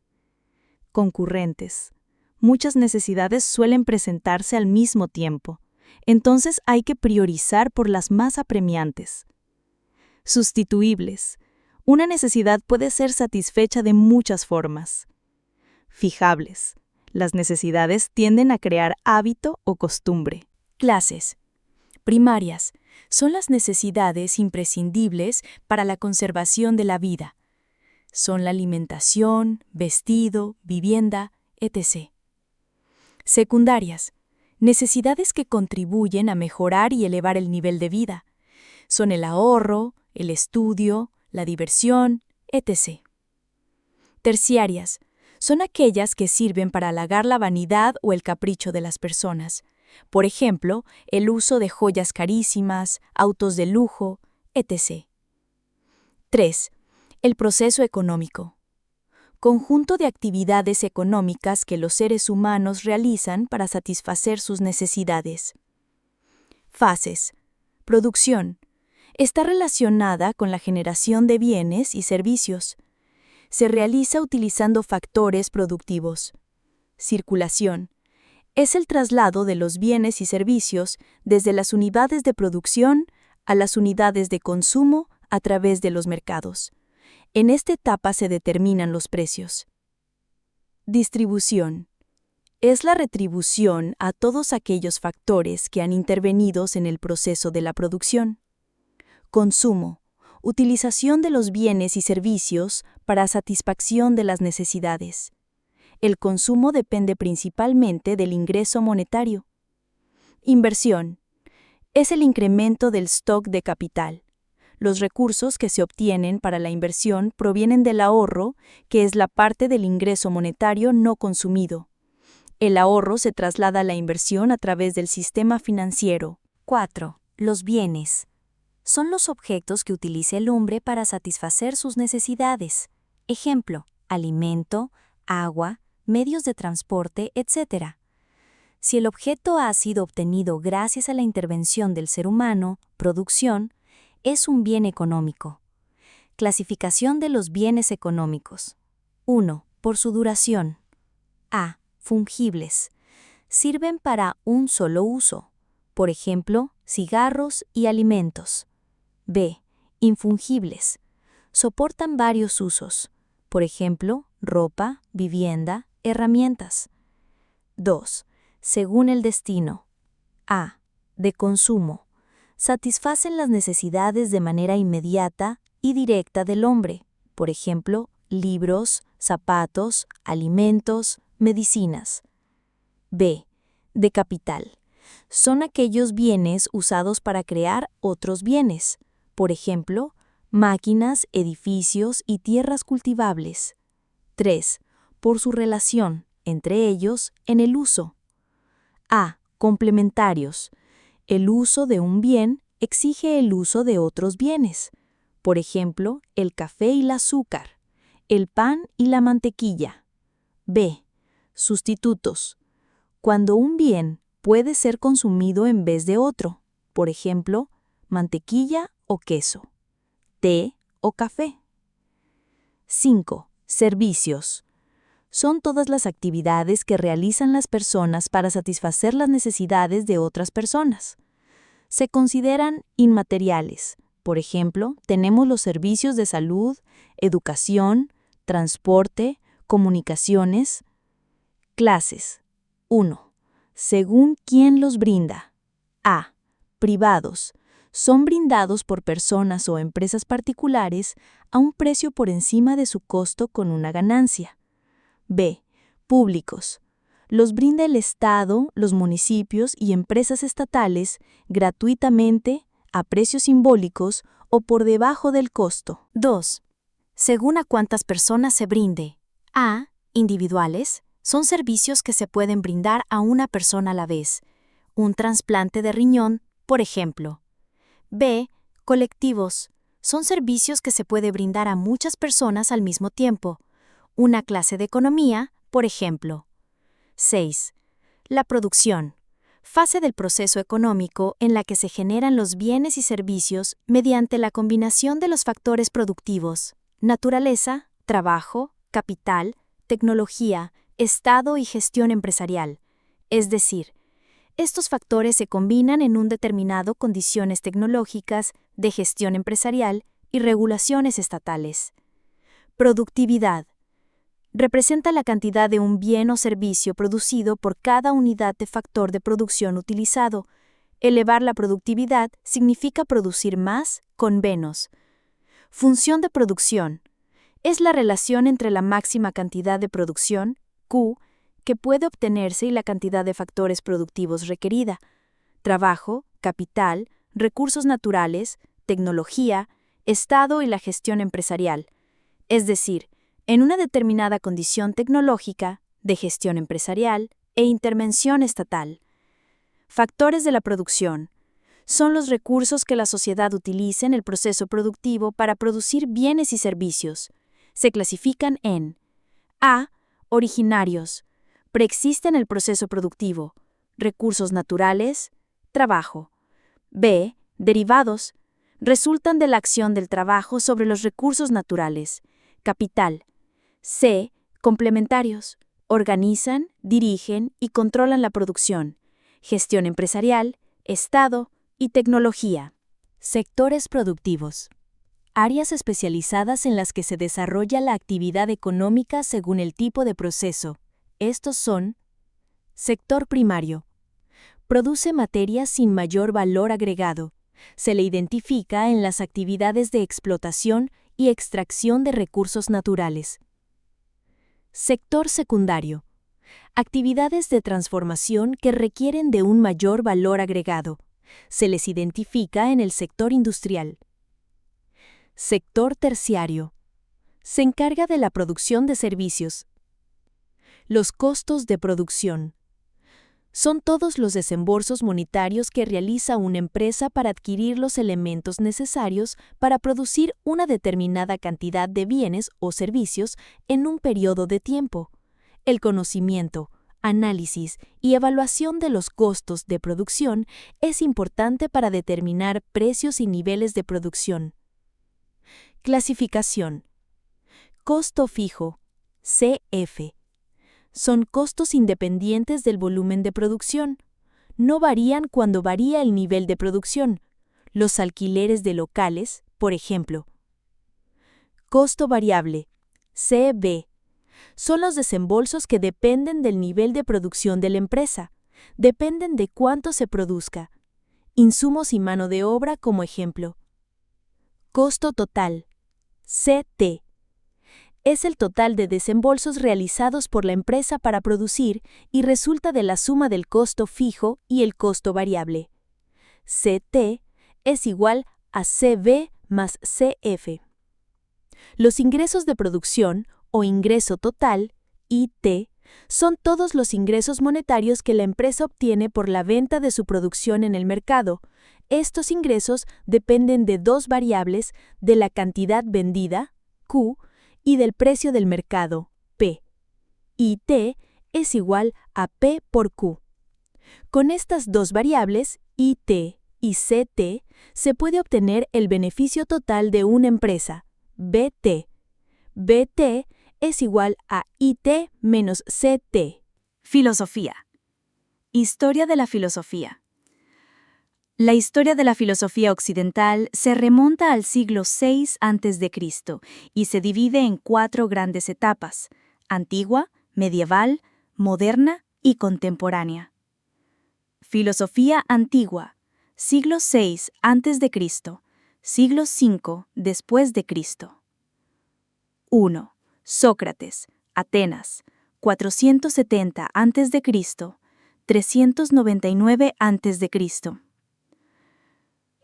Concurrentes. Muchas necesidades suelen presentarse al mismo tiempo, entonces hay que priorizar por las más apremiantes. Sustituibles. Una necesidad puede ser satisfecha de muchas formas. Fijables. Las necesidades tienden a crear hábito o costumbre. Clases. Primarias. Son las necesidades imprescindibles para la conservación de la vida. Son la alimentación, vestido, vivienda, etc. Secundarias. Necesidades que contribuyen a mejorar y elevar el nivel de vida. Son el ahorro, el estudio, la diversión, etc. Terciarias. Son aquellas que sirven para halagar la vanidad o el capricho de las personas. Por ejemplo, el uso de joyas carísimas, autos de lujo, etc. 3. El proceso económico. Conjunto de actividades económicas que los seres humanos realizan para satisfacer sus necesidades. Fases. Producción. Está relacionada con la generación de bienes y servicios. Se realiza utilizando factores productivos. Circulación. Es el traslado de los bienes y servicios desde las unidades de producción a las unidades de consumo a través de los mercados. En esta etapa se determinan los precios. Distribución. Es la retribución a todos aquellos factores que han intervenido en el proceso de la producción. Consumo. Utilización de los bienes y servicios para satisfacción de las necesidades. El consumo depende principalmente del ingreso monetario. Inversión. Es el incremento del stock de capital. Los recursos que se obtienen para la inversión provienen del ahorro, que es la parte del ingreso monetario no consumido. El ahorro se traslada a la inversión a través del sistema financiero. 4. Los bienes. Son los objetos que utiliza el hombre para satisfacer sus necesidades. Ejemplo, alimento, agua, medios de transporte, etc. Si el objeto ha sido obtenido gracias a la intervención del ser humano, producción, es un bien económico. Clasificación de los bienes económicos. 1. Por su duración. A. Fungibles. Sirven para un solo uso. Por ejemplo, cigarros y alimentos. B. Infungibles. Soportan varios usos. Por ejemplo, ropa, vivienda, herramientas. 2. Según el destino. A. De consumo. Satisfacen las necesidades de manera inmediata y directa del hombre, por ejemplo, libros, zapatos, alimentos, medicinas. B. De capital. Son aquellos bienes usados para crear otros bienes, por ejemplo, máquinas, edificios y tierras cultivables. 3. Por su relación, entre ellos, en el uso. A. Complementarios. El uso de un bien exige el uso de otros bienes, por ejemplo, el café y el azúcar, el pan y la mantequilla. B. Sustitutos. Cuando un bien puede ser consumido en vez de otro, por ejemplo, mantequilla o queso, té o café. 5. Servicios. Son todas las actividades que realizan las personas para satisfacer las necesidades de otras personas. Se consideran inmateriales. Por ejemplo, tenemos los servicios de salud, educación, transporte, comunicaciones. Clases. 1. Según quién los brinda. A. Privados. Son brindados por personas o empresas particulares a un precio por encima de su costo con una ganancia. B. Públicos. Los brinda el Estado, los municipios y empresas estatales gratuitamente, a precios simbólicos o por debajo del costo. 2. Según a cuántas personas se brinde. A. Individuales. Son servicios que se pueden brindar a una persona a la vez. Un trasplante de riñón, por ejemplo. B. Colectivos. Son servicios que se puede brindar a muchas personas al mismo tiempo. Una clase de economía, por ejemplo. 6. La producción. Fase del proceso económico en la que se generan los bienes y servicios mediante la combinación de los factores productivos: naturaleza, trabajo, capital, tecnología, Estado y gestión empresarial. Es decir, estos factores se combinan en un determinado condiciones tecnológicas, de gestión empresarial y regulaciones estatales. Productividad. Representa la cantidad de un bien o servicio producido por cada unidad de factor de producción utilizado. Elevar la productividad significa producir más con menos. Función de producción. Es la relación entre la máxima cantidad de producción, Q, que puede obtenerse y la cantidad de factores productivos requerida. Trabajo, capital, recursos naturales, tecnología, Estado y la gestión empresarial. Es decir, en una determinada condición tecnológica, de gestión empresarial e intervención estatal. Factores de la producción. Son los recursos que la sociedad utiliza en el proceso productivo para producir bienes y servicios. Se clasifican en A. Originarios. Preexisten el proceso productivo. Recursos naturales. Trabajo. B. Derivados. Resultan de la acción del trabajo sobre los recursos naturales. Capital. C. Complementarios. Organizan, dirigen y controlan la producción. Gestión empresarial, Estado y tecnología. Sectores productivos. Áreas especializadas en las que se desarrolla la actividad económica según el tipo de proceso. Estos son: sector primario. Produce materias sin mayor valor agregado. Se le identifica en las actividades de explotación y extracción de recursos naturales. Sector secundario. Actividades de transformación que requieren de un mayor valor agregado. Se les identifica en el sector industrial. Sector terciario. Se encarga de la producción de servicios. Los costos de producción. Son todos los desembolsos monetarios que realiza una empresa para adquirir los elementos necesarios para producir una determinada cantidad de bienes o servicios en un periodo de tiempo. El conocimiento, análisis y evaluación de los costos de producción es importante para determinar precios y niveles de producción. Clasificación. Costo fijo, CF. Son costos independientes del volumen de producción. No varían cuando varía el nivel de producción. Los alquileres de locales, por ejemplo. Costo variable, CB. Son los desembolsos que dependen del nivel de producción de la empresa. Dependen de cuánto se produzca. Insumos y mano de obra como ejemplo. Costo total, CT. es el total de desembolsos realizados por la empresa para producir y resulta de la suma del costo fijo y el costo variable. CT es igual a CB más CF. Los ingresos de producción o ingreso total, IT, son todos los ingresos monetarios que la empresa obtiene por la venta de su producción en el mercado. Estos ingresos dependen de dos variables, de la cantidad vendida, Q, y del precio del mercado, P. IT es igual a P por Q. Con estas dos variables, IT y CT, se puede obtener el beneficio total de una empresa, BT. BT es igual a IT menos CT. Filosofía. Historia de la filosofía. La historia de la filosofía occidental se remonta al siglo VI a.C. y se divide en 4 grandes etapas: antigua, medieval, moderna y contemporánea. Filosofía antigua, siglo VI a.C., siglo V después de Cristo. 1. Sócrates, Atenas, 470 a.C., 399 a.C.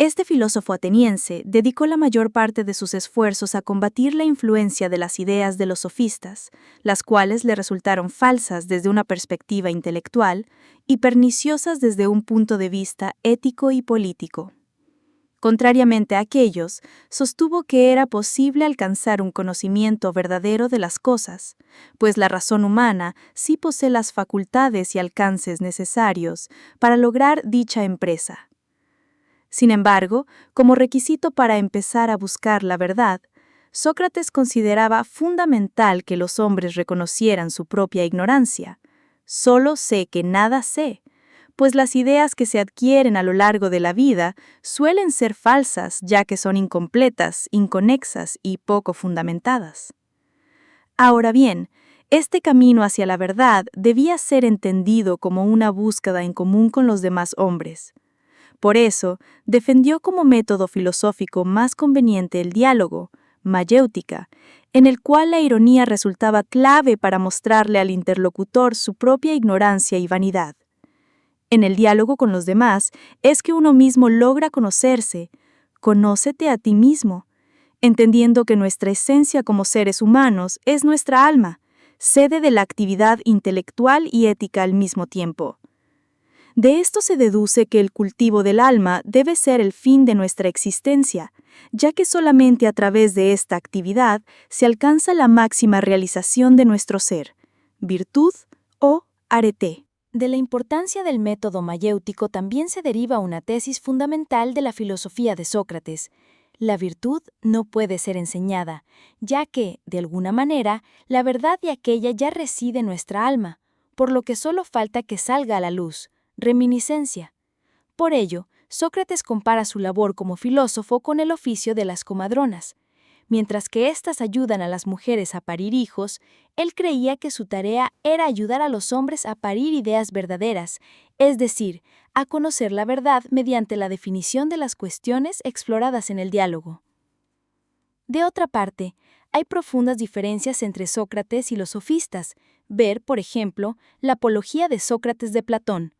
Este filósofo ateniense dedicó la mayor parte de sus esfuerzos a combatir la influencia de las ideas de los sofistas, las cuales le resultaron falsas desde una perspectiva intelectual y perniciosas desde un punto de vista ético y político. Contrariamente a aquellos, sostuvo que era posible alcanzar un conocimiento verdadero de las cosas, pues la razón humana sí posee las facultades y alcances necesarios para lograr dicha empresa. Sin embargo, como requisito para empezar a buscar la verdad, Sócrates consideraba fundamental que los hombres reconocieran su propia ignorancia. Solo sé que nada sé, pues las ideas que se adquieren a lo largo de la vida suelen ser falsas, ya que son incompletas, inconexas y poco fundamentadas. Ahora bien, este camino hacia la verdad debía ser entendido como una búsqueda en común con los demás hombres. Por eso, defendió como método filosófico más conveniente el diálogo, mayéutica, en el cual la ironía resultaba clave para mostrarle al interlocutor su propia ignorancia y vanidad. En el diálogo con los demás es que uno mismo logra conocerse. Conócete a ti mismo, entendiendo que nuestra esencia como seres humanos es nuestra alma, sede de la actividad intelectual y ética al mismo tiempo. De esto se deduce que el cultivo del alma debe ser el fin de nuestra existencia, ya que solamente a través de esta actividad se alcanza la máxima realización de nuestro ser, virtud o arete. De la importancia del método mayéutico también se deriva una tesis fundamental de la filosofía de Sócrates. La virtud no puede ser enseñada, ya que, de alguna manera, la verdad de aquella ya reside en nuestra alma, por lo que solo falta que salga a la luz. Reminiscencia. Por ello, Sócrates compara su labor como filósofo con el oficio de las comadronas. Mientras que éstas ayudan a las mujeres a parir hijos, él creía que su tarea era ayudar a los hombres a parir ideas verdaderas, es decir, a conocer la verdad mediante la definición de las cuestiones exploradas en el diálogo. De otra parte, hay profundas diferencias entre Sócrates y los sofistas. Ver, por ejemplo, la Apología de Sócrates de Platón.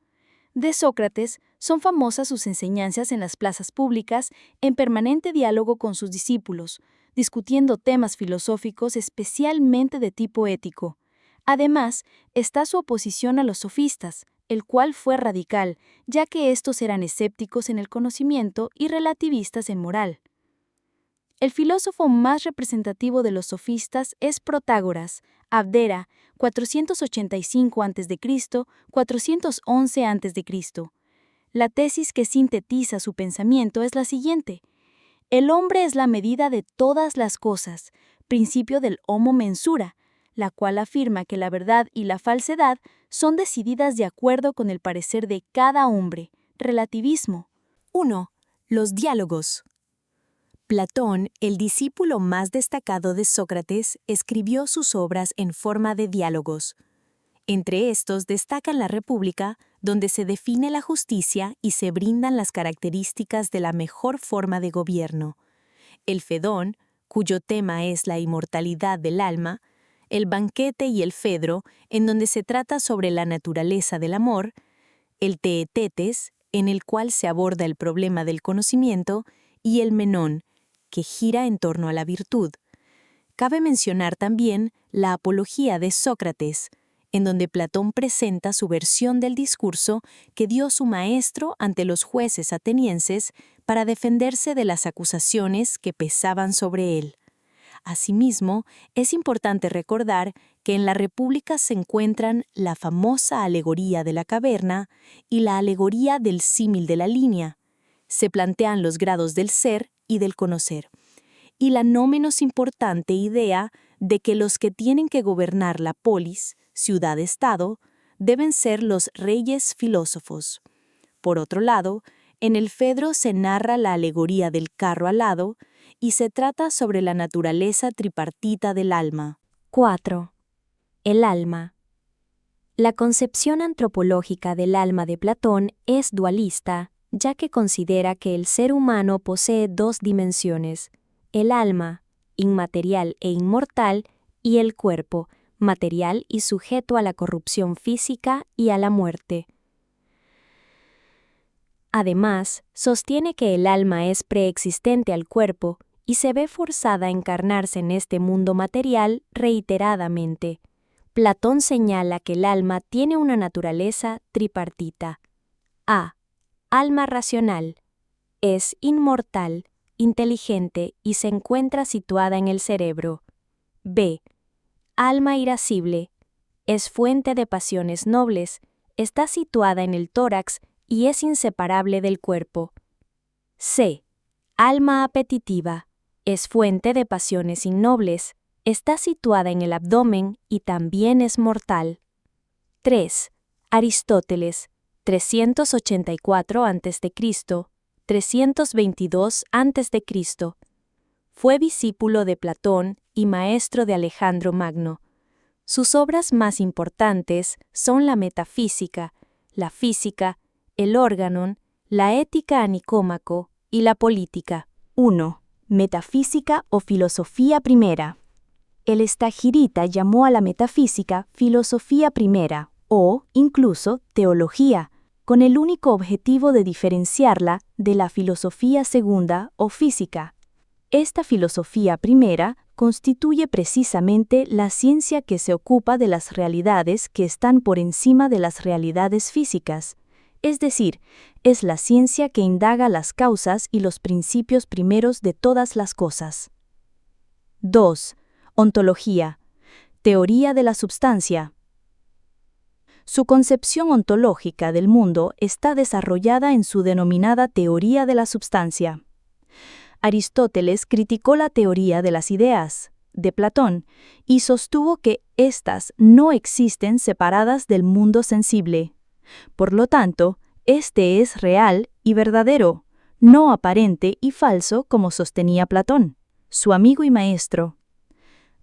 De Sócrates son famosas sus enseñanzas en las plazas públicas, en permanente diálogo con sus discípulos, discutiendo temas filosóficos especialmente de tipo ético. Además, está su oposición a los sofistas, el cual fue radical, ya que estos eran escépticos en el conocimiento y relativistas en moral. El filósofo más representativo de los sofistas es Protágoras, Abdera, 485 a.C., 411 a.C. La tesis que sintetiza su pensamiento es la siguiente: el hombre es la medida de todas las cosas, principio del homo mensura, la cual afirma que la verdad y la falsedad son decididas de acuerdo con el parecer de cada hombre. Relativismo. 1. Los diálogos. Platón, el discípulo más destacado de Sócrates, escribió sus obras en forma de diálogos. Entre estos destacan la República, donde se define la justicia y se brindan las características de la mejor forma de gobierno; el Fedón, cuyo tema es la inmortalidad del alma, el banquete y el Fedro, en donde se trata sobre la naturaleza del amor, el Teetetes, en el cual se aborda el problema del conocimiento, y el Menón, que gira en torno a la virtud. Cabe mencionar también la Apología de Sócrates, en donde Platón presenta su versión del discurso que dio su maestro ante los jueces atenienses para defenderse de las acusaciones que pesaban sobre él. Asimismo, es importante recordar que en la República se encuentran la famosa alegoría de la caverna y la alegoría del símil de la línea. Se plantean los grados del ser y del conocer, y la no menos importante idea de que los que tienen que gobernar la polis, ciudad-estado, deben ser los reyes filósofos. Por otro lado, en el Fedro se narra la alegoría del carro alado y se trata sobre la naturaleza tripartita del alma. 4. El alma. La concepción antropológica del alma de Platón es dualista, ya que considera que el ser humano posee dos dimensiones: el alma, inmaterial e inmortal, y el cuerpo, material y sujeto a la corrupción física y a la muerte. Además, sostiene que el alma es preexistente al cuerpo y se ve forzada a encarnarse en este mundo material reiteradamente. Platón señala que el alma tiene una naturaleza tripartita. A. Alma racional. Es inmortal, inteligente y se encuentra situada en el cerebro. B. Alma irascible. Es fuente de pasiones nobles, está situada en el tórax y es inseparable del cuerpo. C. Alma apetitiva. Es fuente de pasiones innobles, está situada en el abdomen y también es mortal. 3. Aristóteles, 384 a.C., 322 a.C. Fue discípulo de Platón y maestro de Alejandro Magno. Sus obras más importantes son la Metafísica, la Física, el Organon, la Ética a Nicómaco y la Política. 1. Metafísica o filosofía primera. El estagirita llamó a la metafísica filosofía primera o, incluso, teología, con el único objetivo de diferenciarla de la filosofía segunda o física. Esta filosofía primera constituye precisamente la ciencia que se ocupa de las realidades que están por encima de las realidades físicas, es decir, es la ciencia que indaga las causas y los principios primeros de todas las cosas. 2. Ontología, teoría de la substancia. Su concepción ontológica del mundo está desarrollada en su denominada teoría de la substancia. Aristóteles criticó la teoría de las ideas, de Platón, y sostuvo que éstas no existen separadas del mundo sensible. Por lo tanto, este es real y verdadero, no aparente y falso como sostenía Platón, su amigo y maestro.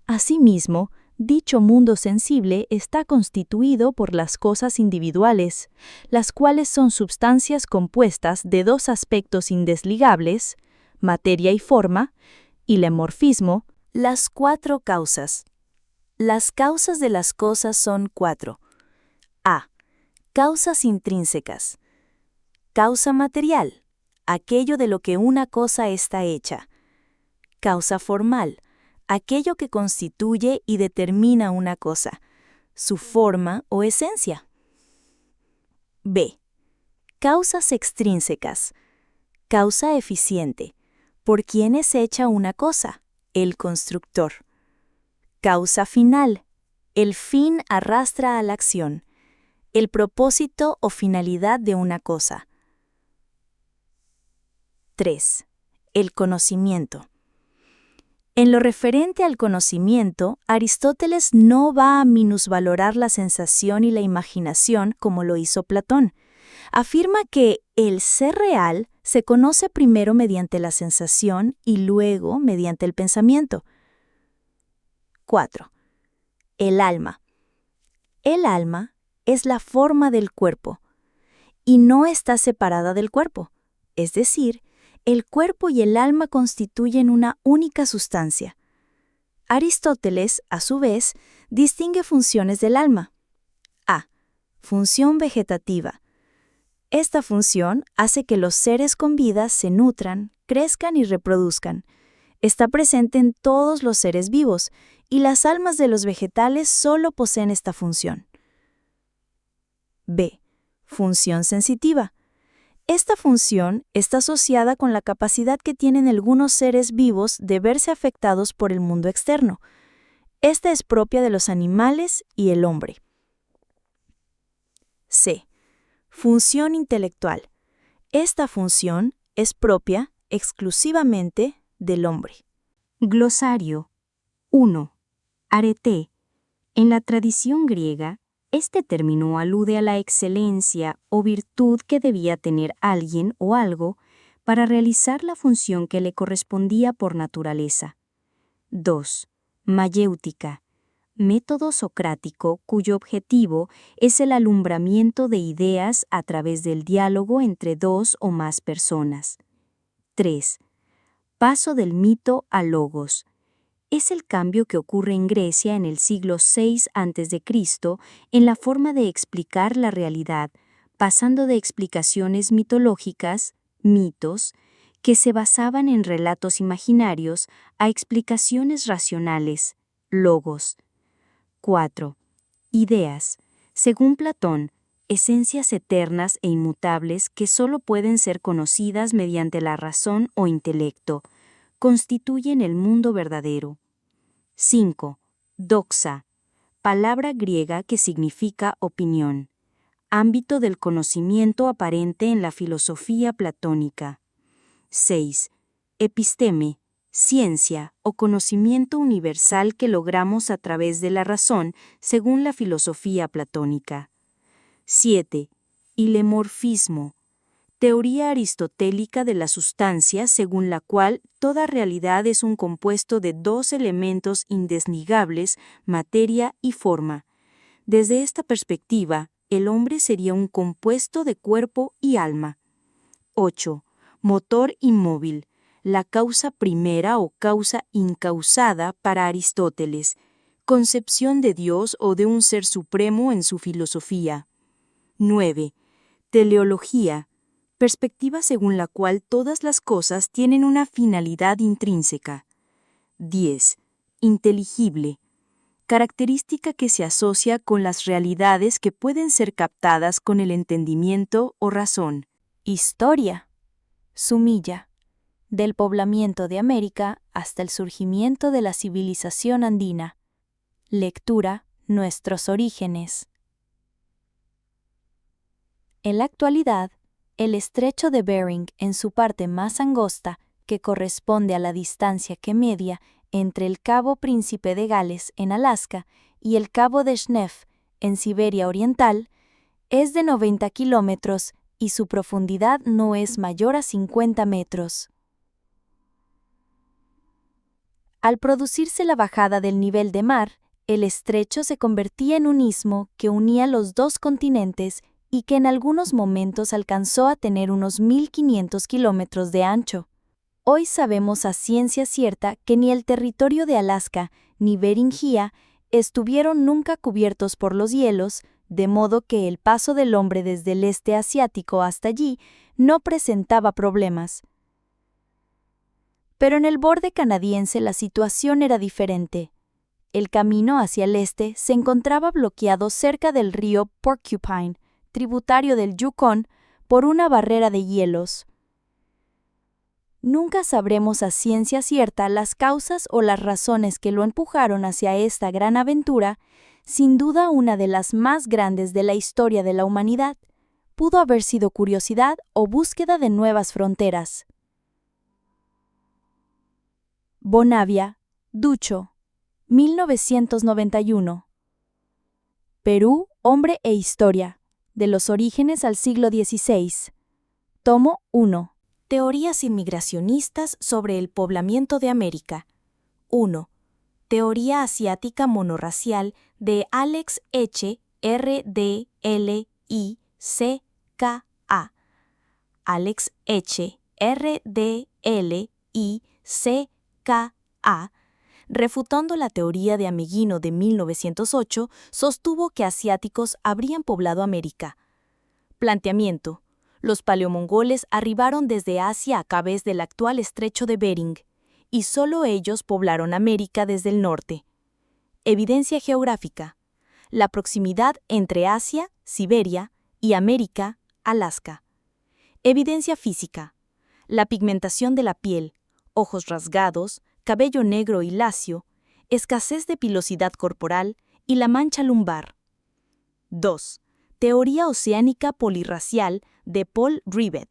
Asimismo, dicho mundo sensible está constituido por las cosas individuales, las cuales son substancias compuestas de dos aspectos indesligables, materia y forma, y el morfismo, Las 4 causas. Las causas de las cosas son 4. A. Causas intrínsecas. Causa material, aquello de lo que una cosa está hecha. Causa formal, aquello que constituye y determina una cosa, su forma o esencia. B. Causas extrínsecas. Causa eficiente, por quien es hecha una cosa, el constructor. Causa final, el fin arrastra a la acción, el propósito o finalidad de una cosa. 3. El conocimiento. En lo referente al conocimiento, Aristóteles no va a minusvalorar la sensación y la imaginación como lo hizo Platón. Afirma que el ser real se conoce primero mediante la sensación y luego mediante el pensamiento. 4. El alma. El alma es la forma del cuerpo y no está separada del cuerpo, es decir, el cuerpo y el alma constituyen una única sustancia. Aristóteles, a su vez, distingue funciones del alma. A. Función vegetativa. Esta función hace que los seres con vida se nutran, crezcan y reproduzcan. Está presente en todos los seres vivos, y las almas de los vegetales solo poseen esta función. B. Función sensitiva. Esta función está asociada con la capacidad que tienen algunos seres vivos de verse afectados por el mundo externo. Esta es propia de los animales y el hombre. C. Función intelectual. Esta función es propia exclusivamente del hombre. Glosario. 1. Arete. En la tradición griega, este término alude a la excelencia o virtud que debía tener alguien o algo para realizar la función que le correspondía por naturaleza. 2. Mayéutica. Método socrático cuyo objetivo es el alumbramiento de ideas a través del diálogo entre dos o más personas. 3. Paso del mito al logos. Es el cambio que ocurre en Grecia en el siglo VI a.C. en la forma de explicar la realidad, pasando de explicaciones mitológicas, mitos, que se basaban en relatos imaginarios, a explicaciones racionales, logos. 4. Ideas. Según Platón, esencias eternas e inmutables que solo pueden ser conocidas mediante la razón o intelecto, constituyen el mundo verdadero. 5. Doxa. Palabra griega que significa opinión. Ámbito del conocimiento aparente en la filosofía platónica. 6. Episteme. Ciencia o conocimiento universal que logramos a través de la razón según la filosofía platónica. 7. Hilemorfismo. Teoría aristotélica de la sustancia según la cual toda realidad es un compuesto de dos elementos indesligables, materia y forma. Desde esta perspectiva, el hombre sería un compuesto de cuerpo y alma. 8. Motor inmóvil. La causa primera o causa incausada para Aristóteles, concepción de Dios o de un ser supremo en su filosofía. 9. Teleología. Perspectiva según la cual todas las cosas tienen una finalidad intrínseca. 10. Inteligible. Característica que se asocia con las realidades que pueden ser captadas con el entendimiento o razón. Historia. Sumilla. Del poblamiento de América hasta el surgimiento de la civilización andina. Lectura. Nuestros orígenes. En la actualidad, el estrecho de Bering, en su parte más angosta, que corresponde a la distancia que media entre el Cabo Príncipe de Gales, en Alaska, y el Cabo de Schnepf, en Siberia Oriental, es de 90 kilómetros y su profundidad no es mayor a 50 metros. Al producirse la bajada del nivel de mar, el estrecho se convertía en un istmo que unía los dos continentes y que en algunos momentos alcanzó a tener unos 1.500 kilómetros de ancho. Hoy sabemos a ciencia cierta que ni el territorio de Alaska ni Beringia estuvieron nunca cubiertos por los hielos, de modo que el paso del hombre desde el este asiático hasta allí no presentaba problemas. Pero en el borde canadiense la situación era diferente. El camino hacia el este se encontraba bloqueado cerca del río Porcupine, tributario del Yukón, por una barrera de hielos. Nunca sabremos a ciencia cierta las causas o las razones que lo empujaron hacia esta gran aventura, sin duda una de las más grandes de la historia de la humanidad. Pudo haber sido curiosidad o búsqueda de nuevas fronteras. Bonavia, Ducho, 1991. Perú, hombre e historia, de los orígenes al siglo XVI. Tomo 1. Teorías inmigracionistas sobre el poblamiento de América. 1. Teoría asiática monorracial de Alex Eche, RDLICKA. Alex Eche, RDLICKA, refutando la teoría de Ameghino de 1908, sostuvo que asiáticos habrían poblado América. Planteamiento: los paleomongoles arribaron desde Asia a través del actual estrecho de Bering, y solo ellos poblaron América desde el norte. Evidencia geográfica: la proximidad entre Asia, Siberia, y América, Alaska. Evidencia física: la pigmentación de la piel, ojos rasgados, cabello negro y lacio, escasez de pilosidad corporal y la mancha lumbar. 2. Teoría oceánica polirracial de Paul Rivet.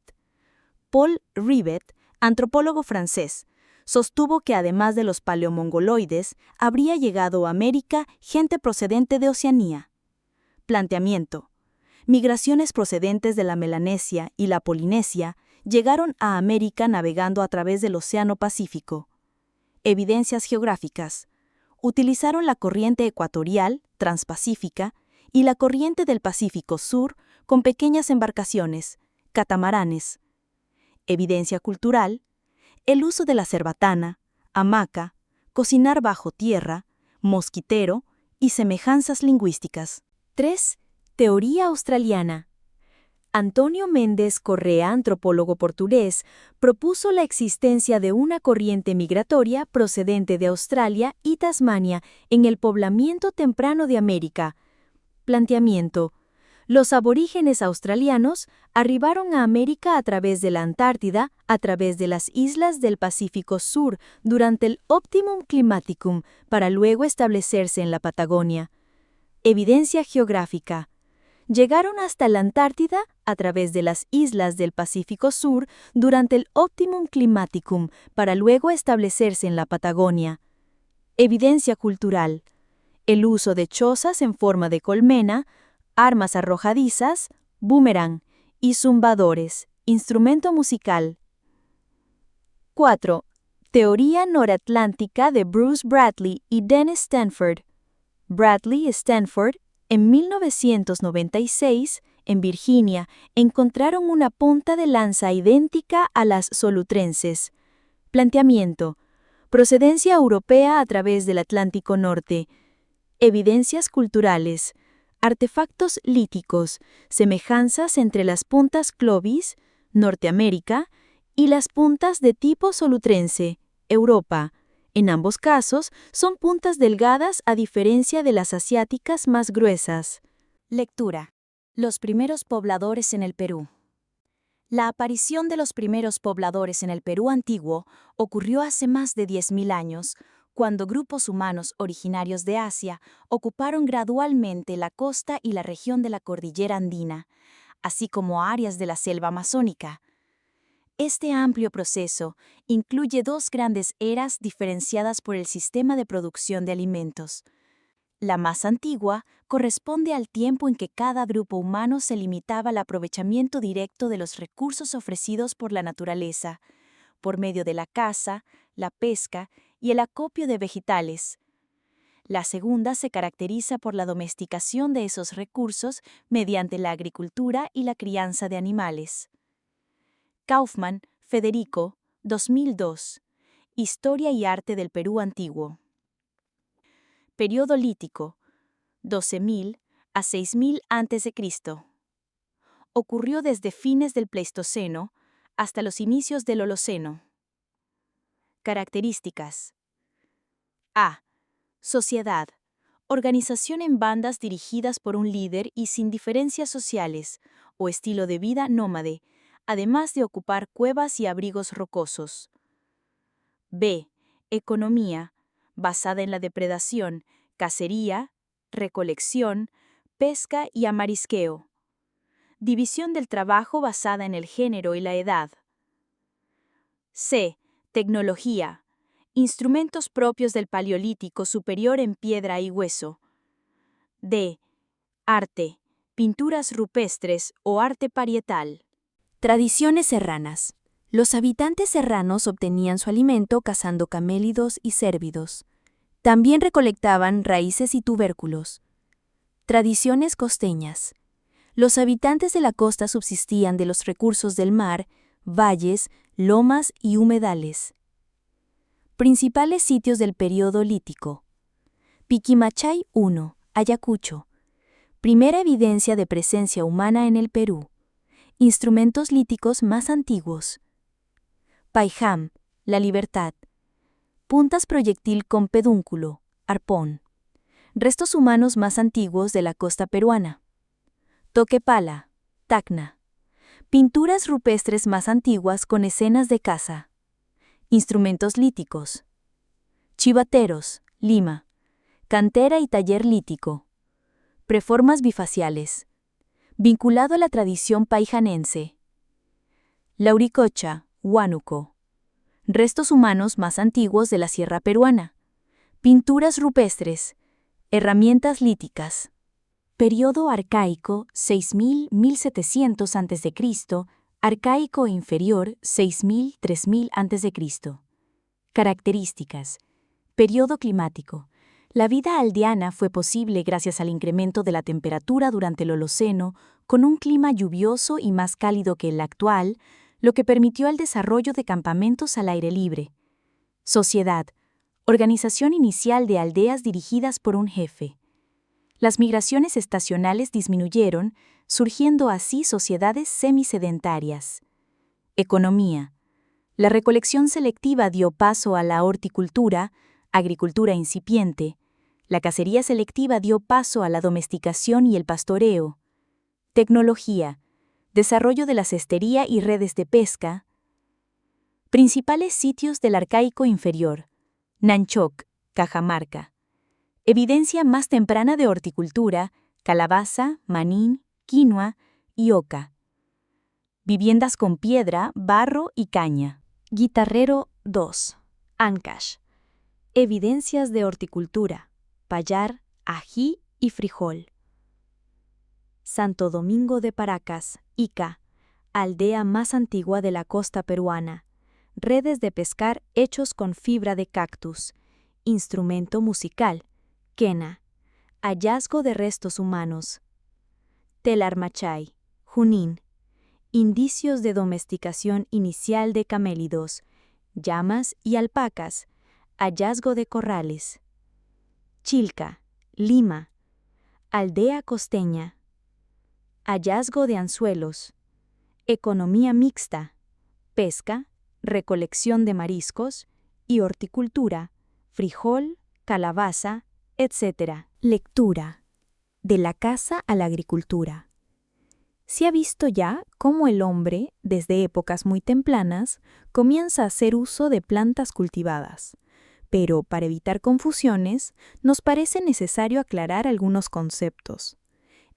Paul Rivet, antropólogo francés, sostuvo que además de los paleomongoloides, habría llegado a América gente procedente de Oceanía. Planteamiento: migraciones procedentes de la Melanesia y la Polinesia llegaron a América navegando a través del Océano Pacífico. Evidencias geográficas: utilizaron la corriente ecuatorial, transpacífica, y la corriente del Pacífico Sur con pequeñas embarcaciones, catamaranes. Evidencia cultural: el uso de la cerbatana, hamaca, cocinar bajo tierra, mosquitero y semejanzas lingüísticas. 3. Teoría australiana. Antonio Méndez Correa, antropólogo portugués, propuso la existencia de una corriente migratoria procedente de Australia y Tasmania en el poblamiento temprano de América. Planteamiento: los aborígenes australianos arribaron a América a través de la Antártida, a través de las islas del Pacífico Sur durante el Optimum Climaticum, para luego establecerse en la Patagonia. Evidencia geográfica: llegaron hasta la Antártida a través de las islas del Pacífico Sur durante el Optimum Climaticum, para luego establecerse en la Patagonia. Evidencia cultural: el uso de chozas en forma de colmena, armas arrojadizas, boomerang y zumbadores, instrumento musical. 4. Teoría noratlántica de Bruce Bradley y Dennis Stanford. Bradley y Stanford, en 1996, en Virginia, encontraron una punta de lanza idéntica a las solutrenses. Planteamiento: procedencia europea a través del Atlántico Norte. Evidencias culturales: artefactos líticos, semejanzas entre las puntas Clovis, Norteamérica, y las puntas de tipo solutrense, Europa. En ambos casos, son puntas delgadas a diferencia de las asiáticas más gruesas. Lectura: los primeros pobladores en el Perú. La aparición de los primeros pobladores en el Perú antiguo ocurrió hace más de 10.000 años, cuando grupos humanos originarios de Asia ocuparon gradualmente la costa y la región de la cordillera andina, así como áreas de la selva amazónica. Este amplio proceso incluye dos grandes eras diferenciadas por el sistema de producción de alimentos. La más antigua corresponde al tiempo en que cada grupo humano se limitaba al aprovechamiento directo de los recursos ofrecidos por la naturaleza, por medio de la caza, la pesca y el acopio de vegetales. La segunda se caracteriza por la domesticación de esos recursos mediante la agricultura y la crianza de animales. Kaufman, Federico, 2002. Historia y arte del Perú antiguo. Período lítico, 12.000 a 6.000 a.C. Ocurrió desde fines del Pleistoceno hasta los inicios del Holoceno. Características: A. Sociedad. Organización en bandas dirigidas por un líder y sin diferencias sociales, o estilo de vida nómade, además de ocupar cuevas y abrigos rocosos. B. Economía, basada en la depredación, cacería, recolección, pesca y amarisqueo. División del trabajo basada en el género y la edad. C. Tecnología. Instrumentos propios del Paleolítico superior en piedra y hueso. D. Arte. Pinturas rupestres o arte parietal. Tradiciones serranas. Los habitantes serranos obtenían su alimento cazando camélidos y cérvidos. También recolectaban raíces y tubérculos. Tradiciones costeñas. Los habitantes de la costa subsistían de los recursos del mar, valles, lomas y humedales. Principales sitios del período lítico. Piquimachay 1, Ayacucho. Primera evidencia de presencia humana en el Perú. Instrumentos líticos más antiguos. Paijam, La Libertad. Puntas proyectil con pedúnculo, arpón. Restos humanos más antiguos de la costa peruana. Toquepala, Tacna. Pinturas rupestres más antiguas con escenas de caza. Instrumentos líticos. Chivateros, Lima. Cantera y taller lítico. Preformas bifaciales. Vinculado a la tradición paijanense. Lauricocha, Huánuco. Restos humanos más antiguos de la sierra peruana. Pinturas rupestres. Herramientas líticas. Período arcaico 6000-1700 a.C., arcaico inferior 6000-3000 a.C. Características. Período climático. La vida aldeana fue posible gracias al incremento de la temperatura durante el Holoceno, con un clima lluvioso y más cálido que el actual, lo que permitió el desarrollo de campamentos al aire libre. Sociedad. Organización inicial de aldeas dirigidas por un jefe. Las migraciones estacionales disminuyeron, surgiendo así sociedades semisedentarias. Economía. La recolección selectiva dio paso a la horticultura, agricultura incipiente. La cacería selectiva dio paso a la domesticación y el pastoreo. Tecnología. Desarrollo de la cestería y redes de pesca. Principales sitios del Arcaico inferior. Nanchoc, Cajamarca. Evidencia más temprana de horticultura, calabaza, manín, quinoa y oca. Viviendas con piedra, barro y caña. Guitarrero 2. Ancash. Evidencias de horticultura, payar, ají y frijol. Santo Domingo de Paracas, Ica, aldea más antigua de la costa peruana. Redes de pescar hechos con fibra de cactus. Instrumento musical, quena. Hallazgo de restos humanos. Telarmachay, Junín. Indicios de domesticación inicial de camélidos, llamas y alpacas. Hallazgo de corrales. Chilca, Lima. Aldea costeña. Hallazgo de anzuelos. Economía mixta. Pesca, recolección de mariscos y horticultura, frijol, calabaza, etc. Lectura. De la caza a la agricultura. Se ha visto ya cómo el hombre, desde épocas muy tempranas, comienza a hacer uso de plantas cultivadas. Pero para evitar confusiones, nos parece necesario aclarar algunos conceptos.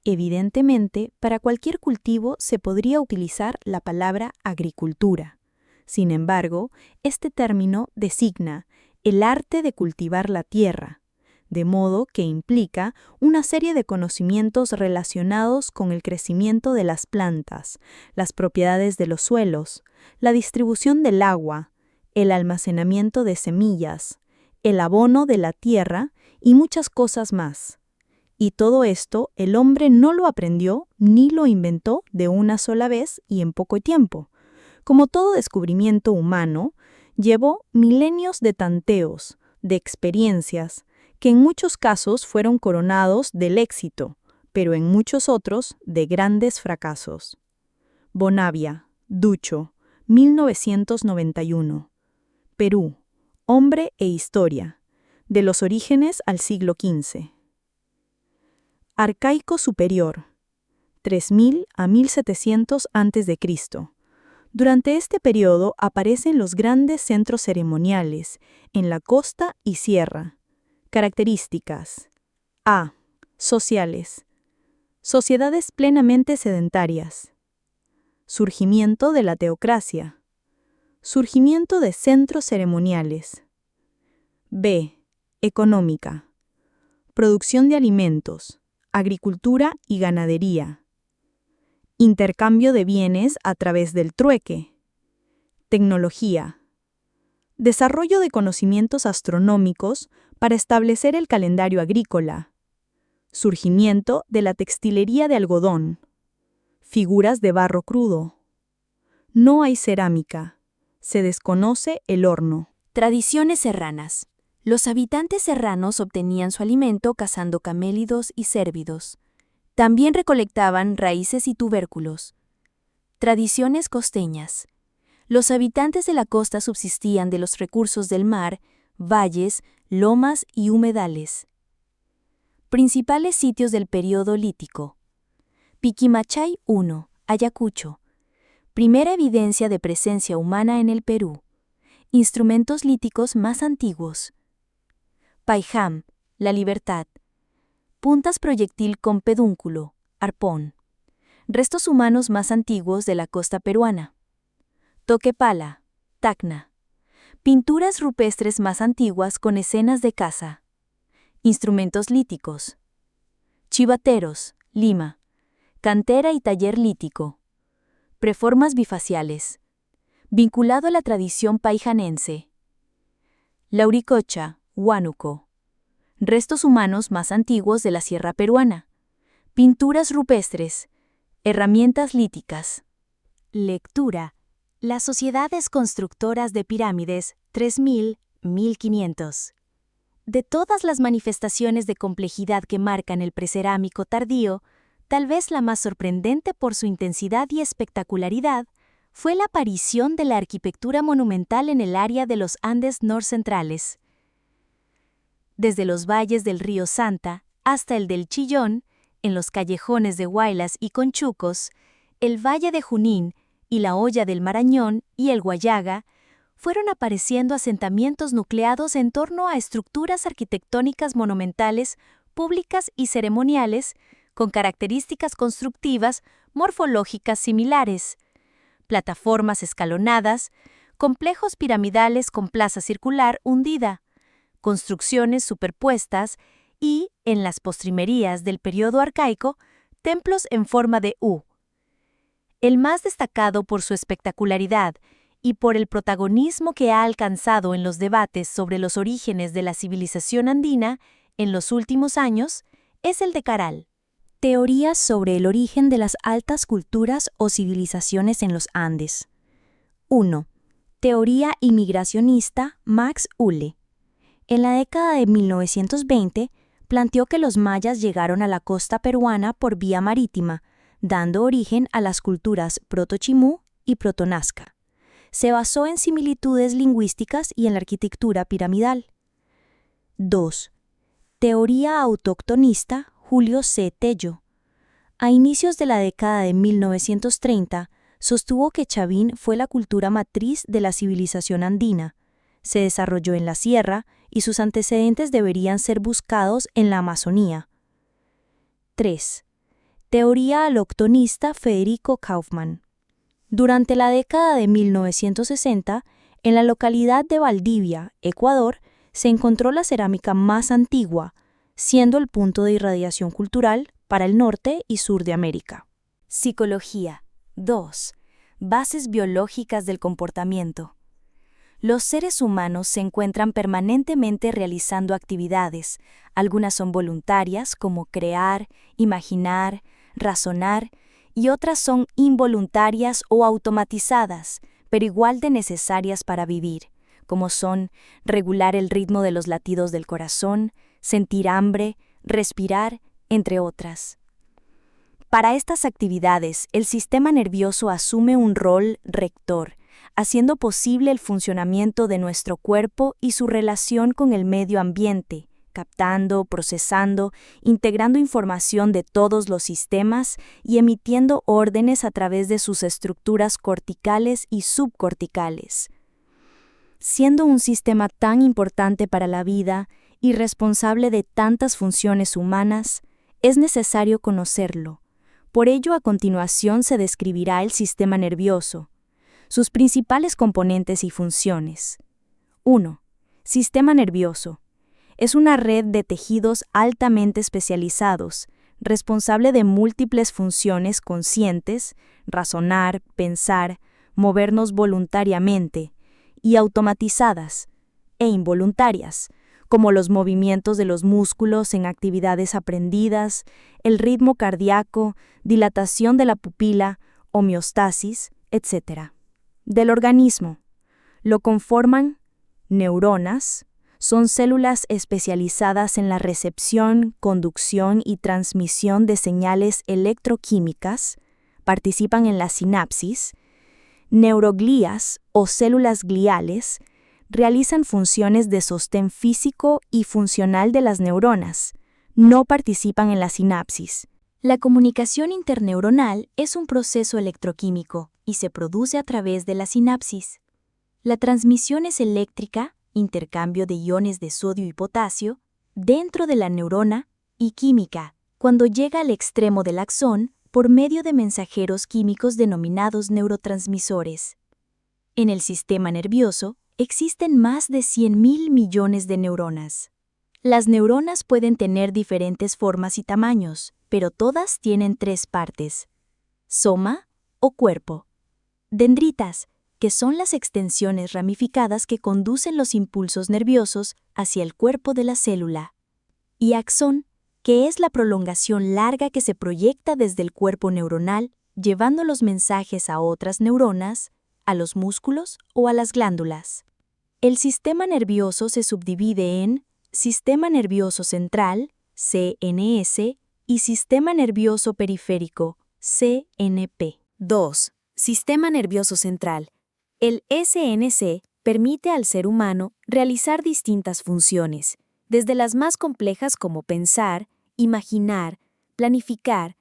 Evidentemente, para cualquier cultivo se podría utilizar la palabra agricultura. Sin embargo, este término designa el arte de cultivar la tierra, de modo que implica una serie de conocimientos relacionados con el crecimiento de las plantas, las propiedades de los suelos, la distribución del agua, el almacenamiento de semillas, el abono de la tierra y muchas cosas más. Y todo esto el hombre no lo aprendió ni lo inventó de una sola vez y en poco tiempo. Como todo descubrimiento humano, llevó milenios de tanteos, de experiencias, que en muchos casos fueron coronados del éxito, pero en muchos otros de grandes fracasos. Bonavia, Ducho, 1991. Perú, Hombre e Historia, de los orígenes al siglo XV. Arcaico superior, 3000 a 1700 a.C. Durante este periodo aparecen los grandes centros ceremoniales en la costa y sierra. Características. A. Sociales. Sociedades plenamente sedentarias. Surgimiento de la teocracia. Surgimiento de centros ceremoniales. B. Económica. Producción de alimentos, agricultura y ganadería. Intercambio de bienes a través del trueque. Tecnología. Desarrollo de conocimientos astronómicos para establecer el calendario agrícola. Surgimiento de la textilería de algodón. Figuras de barro crudo. No hay cerámica. Se desconoce el horno. Tradiciones serranas. Los habitantes serranos obtenían su alimento cazando camélidos y cérvidos. También recolectaban raíces y tubérculos. Tradiciones costeñas. Los habitantes de la costa subsistían de los recursos del mar, valles, lomas y humedales. Principales sitios del período lítico. Piquimachay 1, Ayacucho. Primera evidencia de presencia humana en el Perú. Instrumentos líticos más antiguos. Paijam, La Libertad. Puntas proyectil con pedúnculo, arpón. Restos humanos más antiguos de la costa peruana. Toquepala, Tacna. Pinturas rupestres más antiguas con escenas de caza. Instrumentos líticos. Chivateros, Lima. Cantera y taller lítico. Preformas bifaciales. Vinculado a la tradición paijanense. Lauricocha, Huánuco. Restos humanos más antiguos de la sierra peruana. Pinturas rupestres. Herramientas líticas. Lectura. Las sociedades constructoras de pirámides 3000-1500. De todas las manifestaciones de complejidad que marcan el precerámico tardío, tal vez la más sorprendente por su intensidad y espectacularidad fue la aparición de la arquitectura monumental en el área de los Andes norcentrales. Desde los valles del río Santa hasta el del Chillón, en los callejones de Huaylas y Conchucos, el Valle de Junín y la Hoya del Marañón y el Guayaga, fueron apareciendo asentamientos nucleados en torno a estructuras arquitectónicas monumentales, públicas y ceremoniales, con características constructivas morfológicas similares, plataformas escalonadas, complejos piramidales con plaza circular hundida, construcciones superpuestas y, en las postrimerías del período arcaico, templos en forma de U. El más destacado por su espectacularidad y por el protagonismo que ha alcanzado en los debates sobre los orígenes de la civilización andina en los últimos años, es el de Caral. Teorías sobre el origen de las altas culturas o civilizaciones en los Andes. 1. Teoría inmigracionista Max Uhle. En la década de 1920, planteó que los mayas llegaron a la costa peruana por vía marítima, dando origen a las culturas proto-chimú y proto-nazca. Se basó en similitudes lingüísticas y en la arquitectura piramidal. 2. Teoría autoctonista Julio C. Tello. A inicios de la década de 1930, sostuvo que Chavín fue la cultura matriz de la civilización andina. Se desarrolló en la sierra y sus antecedentes deberían ser buscados en la Amazonía. 3. Teoría aloctonista Federico Kaufmann. Durante la década de 1960, en la localidad de Valdivia, Ecuador, se encontró la cerámica más antigua, siendo el punto de irradiación cultural para el norte y sur de América. Psicología. 2. Bases biológicas del comportamiento. Los seres humanos se encuentran permanentemente realizando actividades. Algunas son voluntarias, como crear, imaginar, razonar, y otras son involuntarias o automatizadas, pero igual de necesarias para vivir, como son regular el ritmo de los latidos del corazón, sentir hambre, respirar, entre otras. Para estas actividades, el sistema nervioso asume un rol rector, haciendo posible el funcionamiento de nuestro cuerpo y su relación con el medio ambiente, captando, procesando, integrando información de todos los sistemas y emitiendo órdenes a través de sus estructuras corticales y subcorticales. Siendo un sistema tan importante para la vida y responsable de tantas funciones humanas, es necesario conocerlo. Por ello, a continuación se describirá el sistema nervioso, sus principales componentes y funciones. 1. Sistema nervioso. Es una red de tejidos altamente especializados, responsable de múltiples funciones conscientes, razonar, pensar, movernos voluntariamente, y automatizadas, e involuntarias, como los movimientos de los músculos en actividades aprendidas, el ritmo cardíaco, dilatación de la pupila, homeostasis, etc. Del organismo. Lo conforman neuronas, son células especializadas en la recepción, conducción y transmisión de señales electroquímicas, participan en la sinapsis. Neuroglías o células gliales realizan funciones de sostén físico y funcional de las neuronas, no participan en la sinapsis. La comunicación interneuronal es un proceso electroquímico y se produce a través de la sinapsis. La transmisión es eléctrica, intercambio de iones de sodio y potasio, dentro de la neurona, y química, cuando llega al extremo del axón por medio de mensajeros químicos denominados neurotransmisores. En el sistema nervioso existen más de 100.000 millones de neuronas. Las neuronas pueden tener diferentes formas y tamaños, pero todas tienen 3 partes: soma o cuerpo, dendritas, que son las extensiones ramificadas que conducen los impulsos nerviosos hacia el cuerpo de la célula, y axón, que es la prolongación larga que se proyecta desde el cuerpo neuronal, llevando los mensajes a otras neuronas, a los músculos o a las glándulas. El sistema nervioso se subdivide en sistema nervioso central, CNS, y sistema nervioso periférico, CNP. 2. Sistema nervioso central. El SNC permite al ser humano realizar distintas funciones, desde las más complejas como pensar, imaginar, planificar,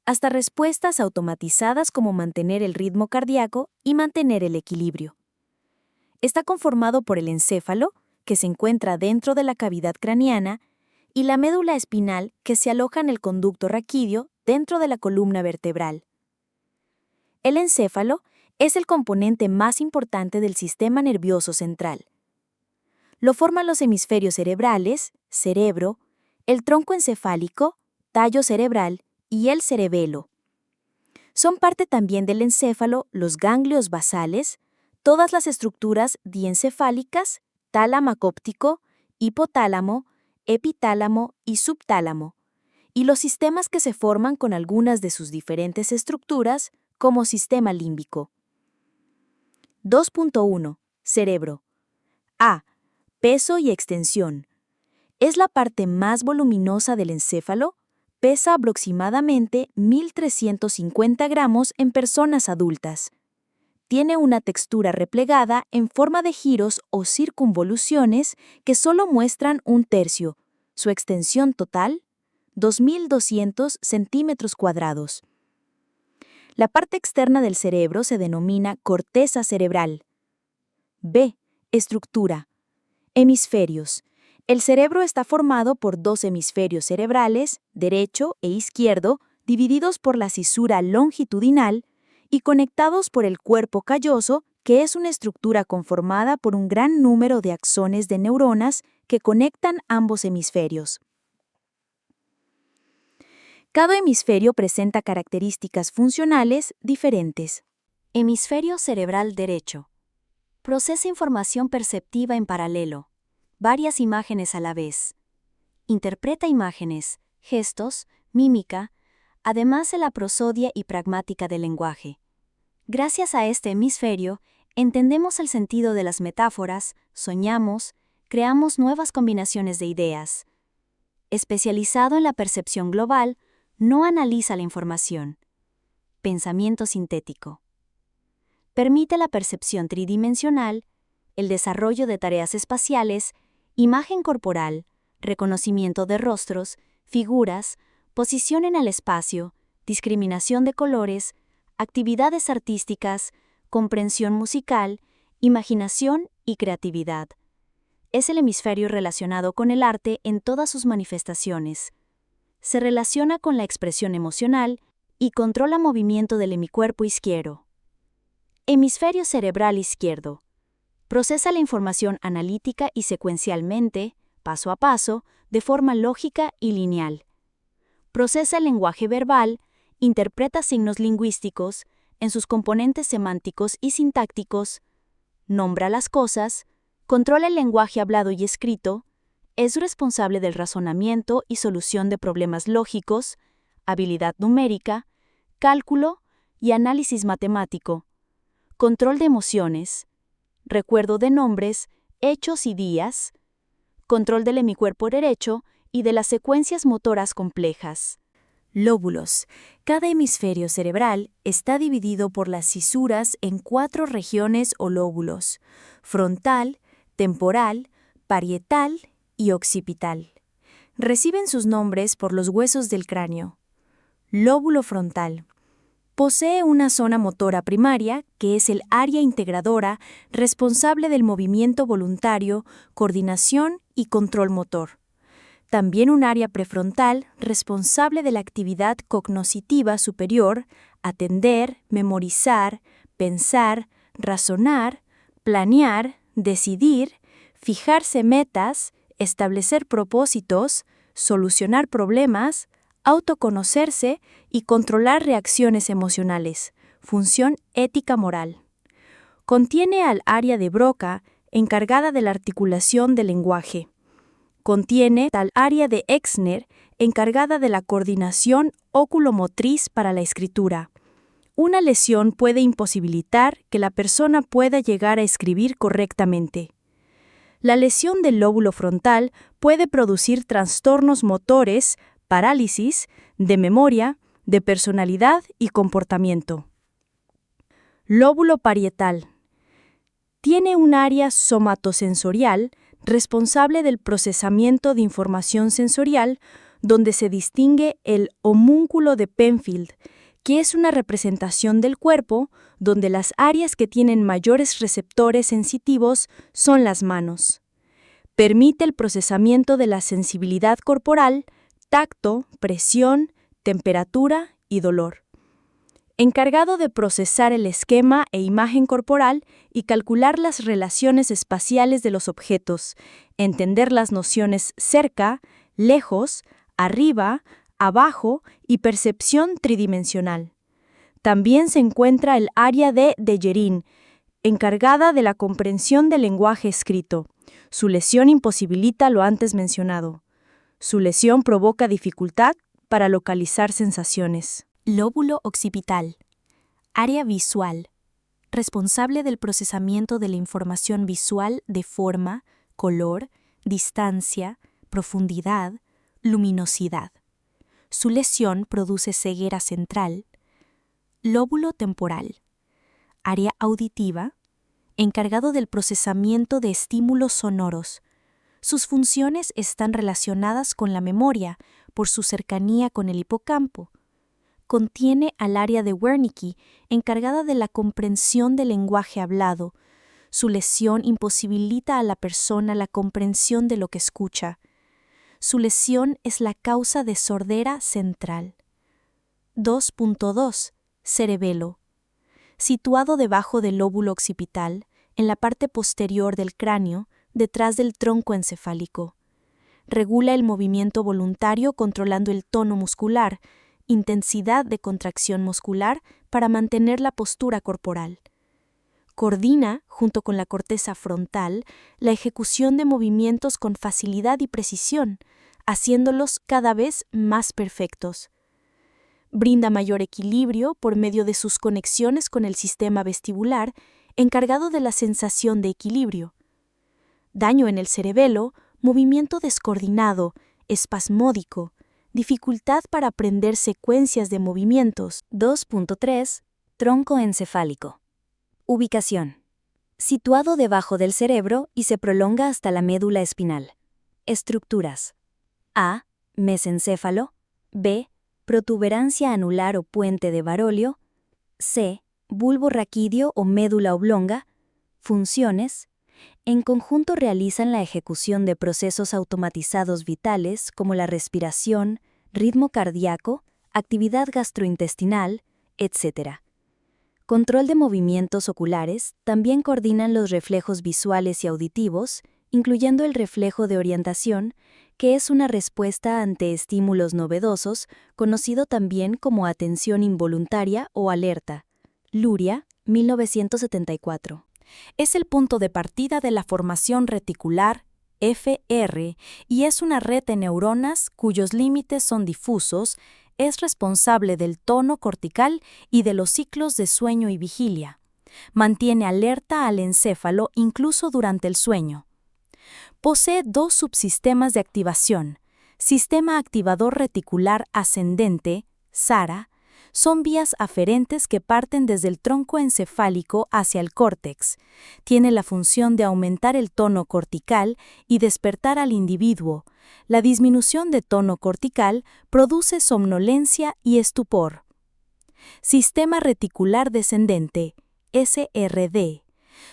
hasta respuestas automatizadas como mantener el ritmo cardíaco y mantener el equilibrio. Está conformado por el encéfalo, que se encuentra dentro de la cavidad craneana, y la médula espinal, que se aloja en el conducto raquídeo dentro de la columna vertebral. El encéfalo es el componente más importante del sistema nervioso central. Lo forman los hemisferios cerebrales, cerebro, el tronco encefálico, tallo cerebral y el cerebelo. Son parte también del encéfalo los ganglios basales, todas las estructuras diencefálicas, tálamo acóptico, hipotálamo, epitálamo y subtálamo, y los sistemas que se forman con algunas de sus diferentes estructuras, como sistema límbico. 2.1. Cerebro. A. Peso y extensión. Es la parte más voluminosa del encéfalo, pesa aproximadamente 1.350 gramos en personas adultas. Tiene una textura replegada en forma de giros o circunvoluciones que solo muestran un tercio. Su extensión total, 2.200 centímetros cuadrados. La parte externa del cerebro se denomina corteza cerebral. B. Estructura. Hemisferios. El cerebro está formado por 2 hemisferios cerebrales, derecho e izquierdo, divididos por la cisura longitudinal y conectados por el cuerpo calloso, que es una estructura conformada por un gran número de axones de neuronas que conectan ambos hemisferios. Cada hemisferio presenta características funcionales diferentes. Hemisferio cerebral derecho. Procesa información perceptiva en paralelo, varias imágenes a la vez. Interpreta imágenes, gestos, mímica, además de la prosodia y pragmática del lenguaje. Gracias a este hemisferio, entendemos el sentido de las metáforas, soñamos, creamos nuevas combinaciones de ideas. Especializado en la percepción global, no analiza la información. Pensamiento sintético. Permite la percepción tridimensional, el desarrollo de tareas espaciales, imagen corporal, reconocimiento de rostros, figuras, posición en el espacio, discriminación de colores, actividades artísticas, comprensión musical, imaginación y creatividad. Es el hemisferio relacionado con el arte en todas sus manifestaciones. Se relaciona con la expresión emocional y controla movimiento del hemicuerpo izquierdo. Hemisferio cerebral izquierdo. Procesa la información analítica y secuencialmente, paso a paso, de forma lógica y lineal. Procesa el lenguaje verbal, interpreta signos lingüísticos en sus componentes semánticos y sintácticos, nombra las cosas, controla el lenguaje hablado y escrito, es responsable del razonamiento y solución de problemas lógicos, habilidad numérica, cálculo y análisis matemático, control de emociones, recuerdo de nombres, hechos y días, control del hemicuerpo derecho y de las secuencias motoras complejas. Lóbulos. Cada hemisferio cerebral está dividido por las cisuras en 4 regiones o lóbulos: frontal, temporal, parietal y occipital. Reciben sus nombres por los huesos del cráneo. Lóbulo frontal. Posee una zona motora primaria, que es el área integradora responsable del movimiento voluntario, coordinación y control motor. También un área prefrontal responsable de la actividad cognoscitiva superior, atender, memorizar, pensar, razonar, planear, decidir, fijarse metas, establecer propósitos, solucionar problemas, autoconocerse y controlar reacciones emocionales. Función ética moral. Contiene al área de Broca, encargada de la articulación del lenguaje. Contiene al área de Exner, encargada de la coordinación óculomotriz para la escritura. Una lesión puede imposibilitar que la persona pueda llegar a escribir correctamente. La lesión del lóbulo frontal puede producir trastornos motores, parálisis, de memoria, de personalidad y comportamiento. Lóbulo parietal. Tiene un área somatosensorial responsable del procesamiento de información sensorial, donde se distingue el homúnculo de Penfield, que es una representación del cuerpo donde las áreas que tienen mayores receptores sensitivos son las manos. Permite el procesamiento de la sensibilidad corporal, tacto, presión, temperatura y dolor. Encargado de procesar el esquema e imagen corporal y calcular las relaciones espaciales de los objetos, entender las nociones cerca, lejos, arriba, abajo y percepción tridimensional. También se encuentra el área de Dejerin, encargada de la comprensión del lenguaje escrito. Su lesión imposibilita lo antes mencionado. Su lesión provoca dificultad para localizar sensaciones. Lóbulo occipital. Área visual. Responsable del procesamiento de la información visual de forma, color, distancia, profundidad, luminosidad. Su lesión produce ceguera central. Lóbulo temporal. Área auditiva. Encargado del procesamiento de estímulos sonoros. Sus funciones están relacionadas con la memoria por su cercanía con el hipocampo. Contiene al área de Wernicke, encargada de la comprensión del lenguaje hablado. Su lesión imposibilita a la persona la comprensión de lo que escucha. Su lesión es la causa de sordera central. 2.2. Cerebelo. Situado debajo del lóbulo occipital, en la parte posterior del cráneo, detrás del tronco encefálico. Regula el movimiento voluntario controlando el tono muscular, intensidad de contracción muscular para mantener la postura corporal. Coordina, junto con la corteza frontal, la ejecución de movimientos con facilidad y precisión, haciéndolos cada vez más perfectos. Brinda mayor equilibrio por medio de sus conexiones con el sistema vestibular, encargado de la sensación de equilibrio. Daño en el cerebelo, movimiento descoordinado, espasmódico, dificultad para aprender secuencias de movimientos. 2.3. Tronco encefálico. Ubicación. Situado debajo del cerebro y se prolonga hasta la médula espinal. Estructuras. A. Mesencéfalo. B. Protuberancia anular o puente de Barolio. C. Bulbo raquídeo o médula oblonga. Funciones. En conjunto realizan la ejecución de procesos automatizados vitales como la respiración, ritmo cardíaco, actividad gastrointestinal, etc. Control de movimientos oculares, también coordinan los reflejos visuales y auditivos, incluyendo el reflejo de orientación, que es una respuesta ante estímulos novedosos, conocido también como atención involuntaria o alerta. Luria, 1974. Es el punto de partida de la formación reticular, FR, y es una red de neuronas cuyos límites son difusos, es responsable del tono cortical y de los ciclos de sueño y vigilia. Mantiene alerta al encéfalo incluso durante el sueño. Posee dos subsistemas de activación. Sistema activador reticular ascendente, SARA, son vías aferentes que parten desde el tronco encefálico hacia el córtex. Tiene la función de aumentar el tono cortical y despertar al individuo. La disminución de tono cortical produce somnolencia y estupor. Sistema reticular descendente, SRD.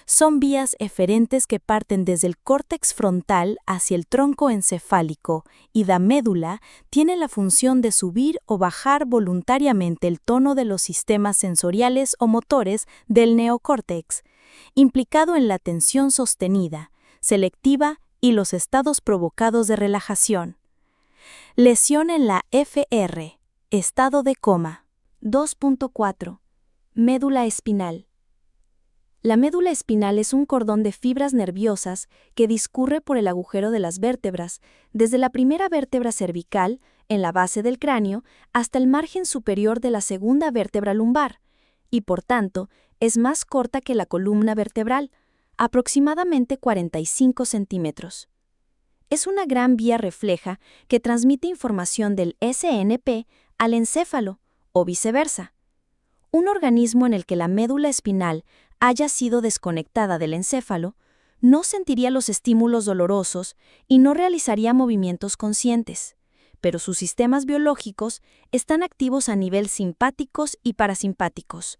Son vías eferentes que parten desde el córtex frontal hacia el tronco encefálico y la médula tiene la función de subir o bajar voluntariamente el tono de los sistemas sensoriales o motores del neocórtex, implicado en la atención sostenida, selectiva y los estados provocados de relajación. Lesión en la FR, estado de coma. 2.4. Médula espinal. La médula espinal es un cordón de fibras nerviosas que discurre por el agujero de las vértebras, desde la primera vértebra cervical, en la base del cráneo, hasta el margen superior de la segunda vértebra lumbar, y por tanto, es más corta que la columna vertebral, aproximadamente 45 centímetros. Es una gran vía refleja que transmite información del SNP al encéfalo, o viceversa. Un organismo en el que la médula espinal haya sido desconectada del encéfalo, no sentiría los estímulos dolorosos y no realizaría movimientos conscientes, pero sus sistemas biológicos están activos a nivel simpáticos y parasimpáticos.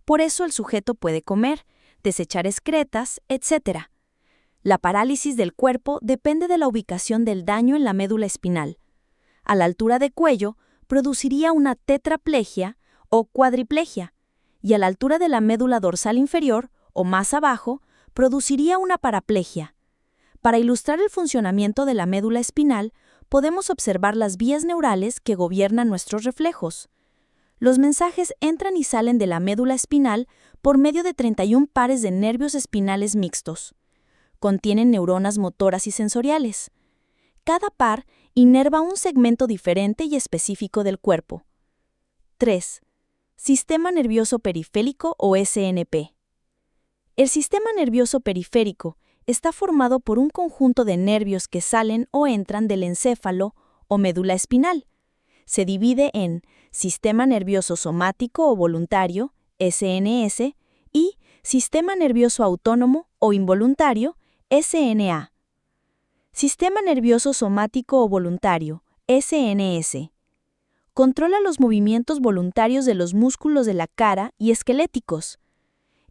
Por eso el sujeto puede comer, desechar excretas, etc. La parálisis del cuerpo depende de la ubicación del daño en la médula espinal. A la altura de cuello, produciría una tetraplegia o cuadriplegia, y a la altura de la médula dorsal inferior, o más abajo, produciría una paraplegia. Para ilustrar el funcionamiento de la médula espinal, podemos observar las vías neurales que gobiernan nuestros reflejos. Los mensajes entran y salen de la médula espinal por medio de 31 pares de nervios espinales mixtos. Contienen neuronas motoras y sensoriales. Cada par inerva un segmento diferente y específico del cuerpo. 3. Sistema nervioso periférico o SNP. El sistema nervioso periférico está formado por un conjunto de nervios que salen o entran del encéfalo o médula espinal. Se divide en sistema nervioso somático o voluntario, SNS, y sistema nervioso autónomo o involuntario, SNA. Sistema nervioso somático o voluntario, SNS. Controla los movimientos voluntarios de los músculos de la cara y esqueléticos.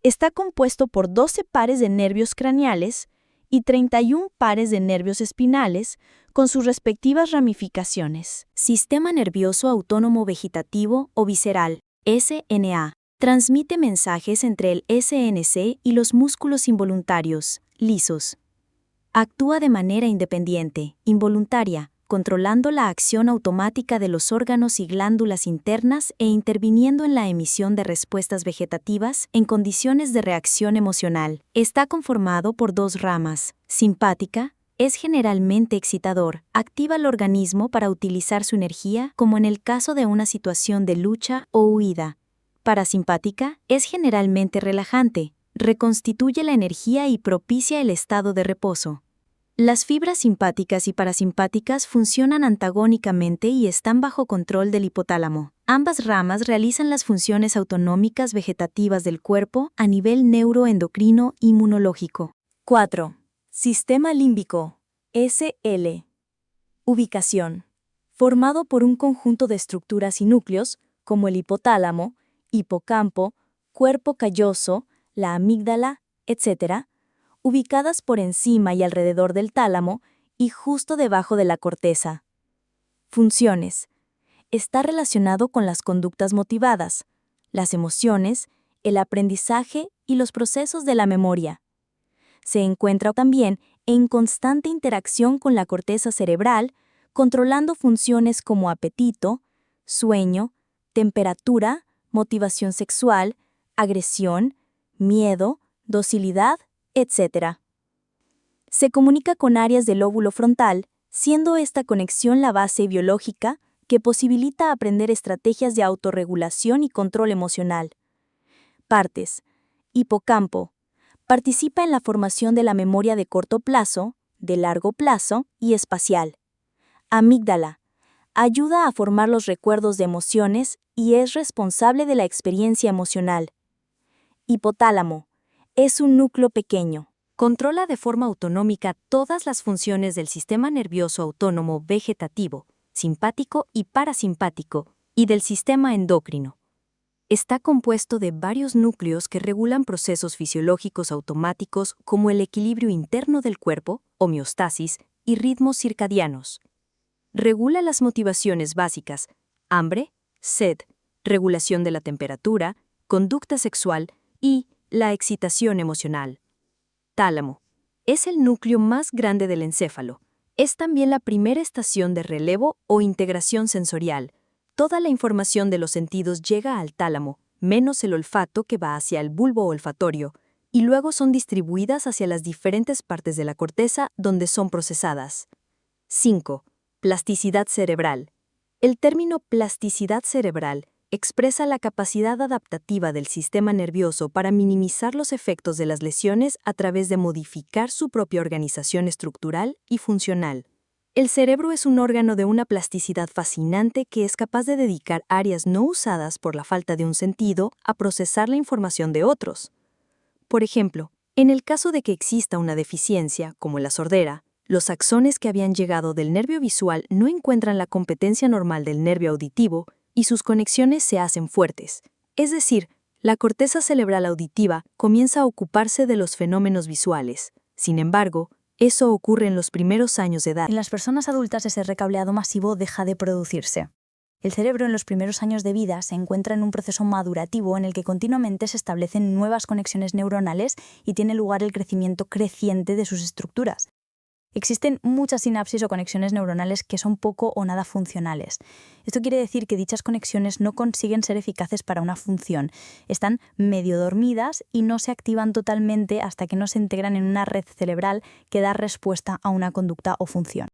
Está compuesto por 12 pares de nervios craneales y 31 pares de nervios espinales con sus respectivas ramificaciones. Sistema nervioso autónomo vegetativo o visceral, SNA. Transmite mensajes entre el SNC y los músculos involuntarios, lisos. Actúa de manera independiente, involuntaria, controlando la acción automática de los órganos y glándulas internas e interviniendo en la emisión de respuestas vegetativas en condiciones de reacción emocional. Está conformado por dos ramas. Simpática, es generalmente excitador, activa al organismo para utilizar su energía como en el caso de una situación de lucha o huida. Parasimpática, es generalmente relajante, reconstituye la energía y propicia el estado de reposo. Las fibras simpáticas y parasimpáticas funcionan antagónicamente y están bajo control del hipotálamo. Ambas ramas realizan las funciones autonómicas vegetativas del cuerpo a nivel neuroendocrino inmunológico. 4. Sistema límbico, SL. Ubicación. Formado por un conjunto de estructuras y núcleos, como el hipotálamo, hipocampo, cuerpo calloso, la amígdala, etc., ubicadas por encima y alrededor del tálamo y justo debajo de la corteza. Funciones. Está relacionado con las conductas motivadas, las emociones, el aprendizaje y los procesos de la memoria. Se encuentra también en constante interacción con la corteza cerebral, controlando funciones como apetito, sueño, temperatura, motivación sexual, agresión, miedo, docilidad, etc. Se comunica con áreas del lóbulo frontal, siendo esta conexión la base biológica que posibilita aprender estrategias de autorregulación y control emocional. Partes. Hipocampo. Participa en la formación de la memoria de corto plazo, de largo plazo y espacial. Amígdala. Ayuda a formar los recuerdos de emociones y es responsable de la experiencia emocional. Hipotálamo. Es un núcleo pequeño. Controla de forma autonómica todas las funciones del sistema nervioso autónomo vegetativo, simpático y parasimpático, y del sistema endocrino. Está compuesto de varios núcleos que regulan procesos fisiológicos automáticos como el equilibrio interno del cuerpo, homeostasis, y ritmos circadianos. Regula las motivaciones básicas, hambre, sed, regulación de la temperatura, conducta sexual y la excitación emocional. Tálamo. Es el núcleo más grande del encéfalo. Es también la primera estación de relevo o integración sensorial. Toda la información de los sentidos llega al tálamo, menos el olfato que va hacia el bulbo olfatorio, y luego son distribuidas hacia las diferentes partes de la corteza donde son procesadas. 5. Plasticidad cerebral. El término plasticidad cerebral expresa la capacidad adaptativa del sistema nervioso para minimizar los efectos de las lesiones a través de modificar su propia organización estructural y funcional. El cerebro es un órgano de una plasticidad fascinante que es capaz de dedicar áreas no usadas por la falta de un sentido a procesar la información de otros. Por ejemplo, en el caso de que exista una deficiencia, como la sordera, los axones que habían llegado del nervio visual no encuentran la competencia normal del nervio auditivo y sus conexiones se hacen fuertes. Es decir, la corteza cerebral auditiva comienza a ocuparse de los fenómenos visuales. Sin embargo, eso ocurre en los primeros años de edad. En las personas adultas ese recableado masivo deja de producirse. El cerebro en los primeros años de vida se encuentra en un proceso madurativo en el que continuamente se establecen nuevas conexiones neuronales y tiene lugar el crecimiento creciente de sus estructuras. Existen muchas sinapsis o conexiones neuronales que son poco o nada funcionales. Esto quiere decir que dichas conexiones no consiguen ser eficaces para una función. Están medio dormidas y no se activan totalmente hasta que no se integran en una red cerebral que da respuesta a una conducta o función.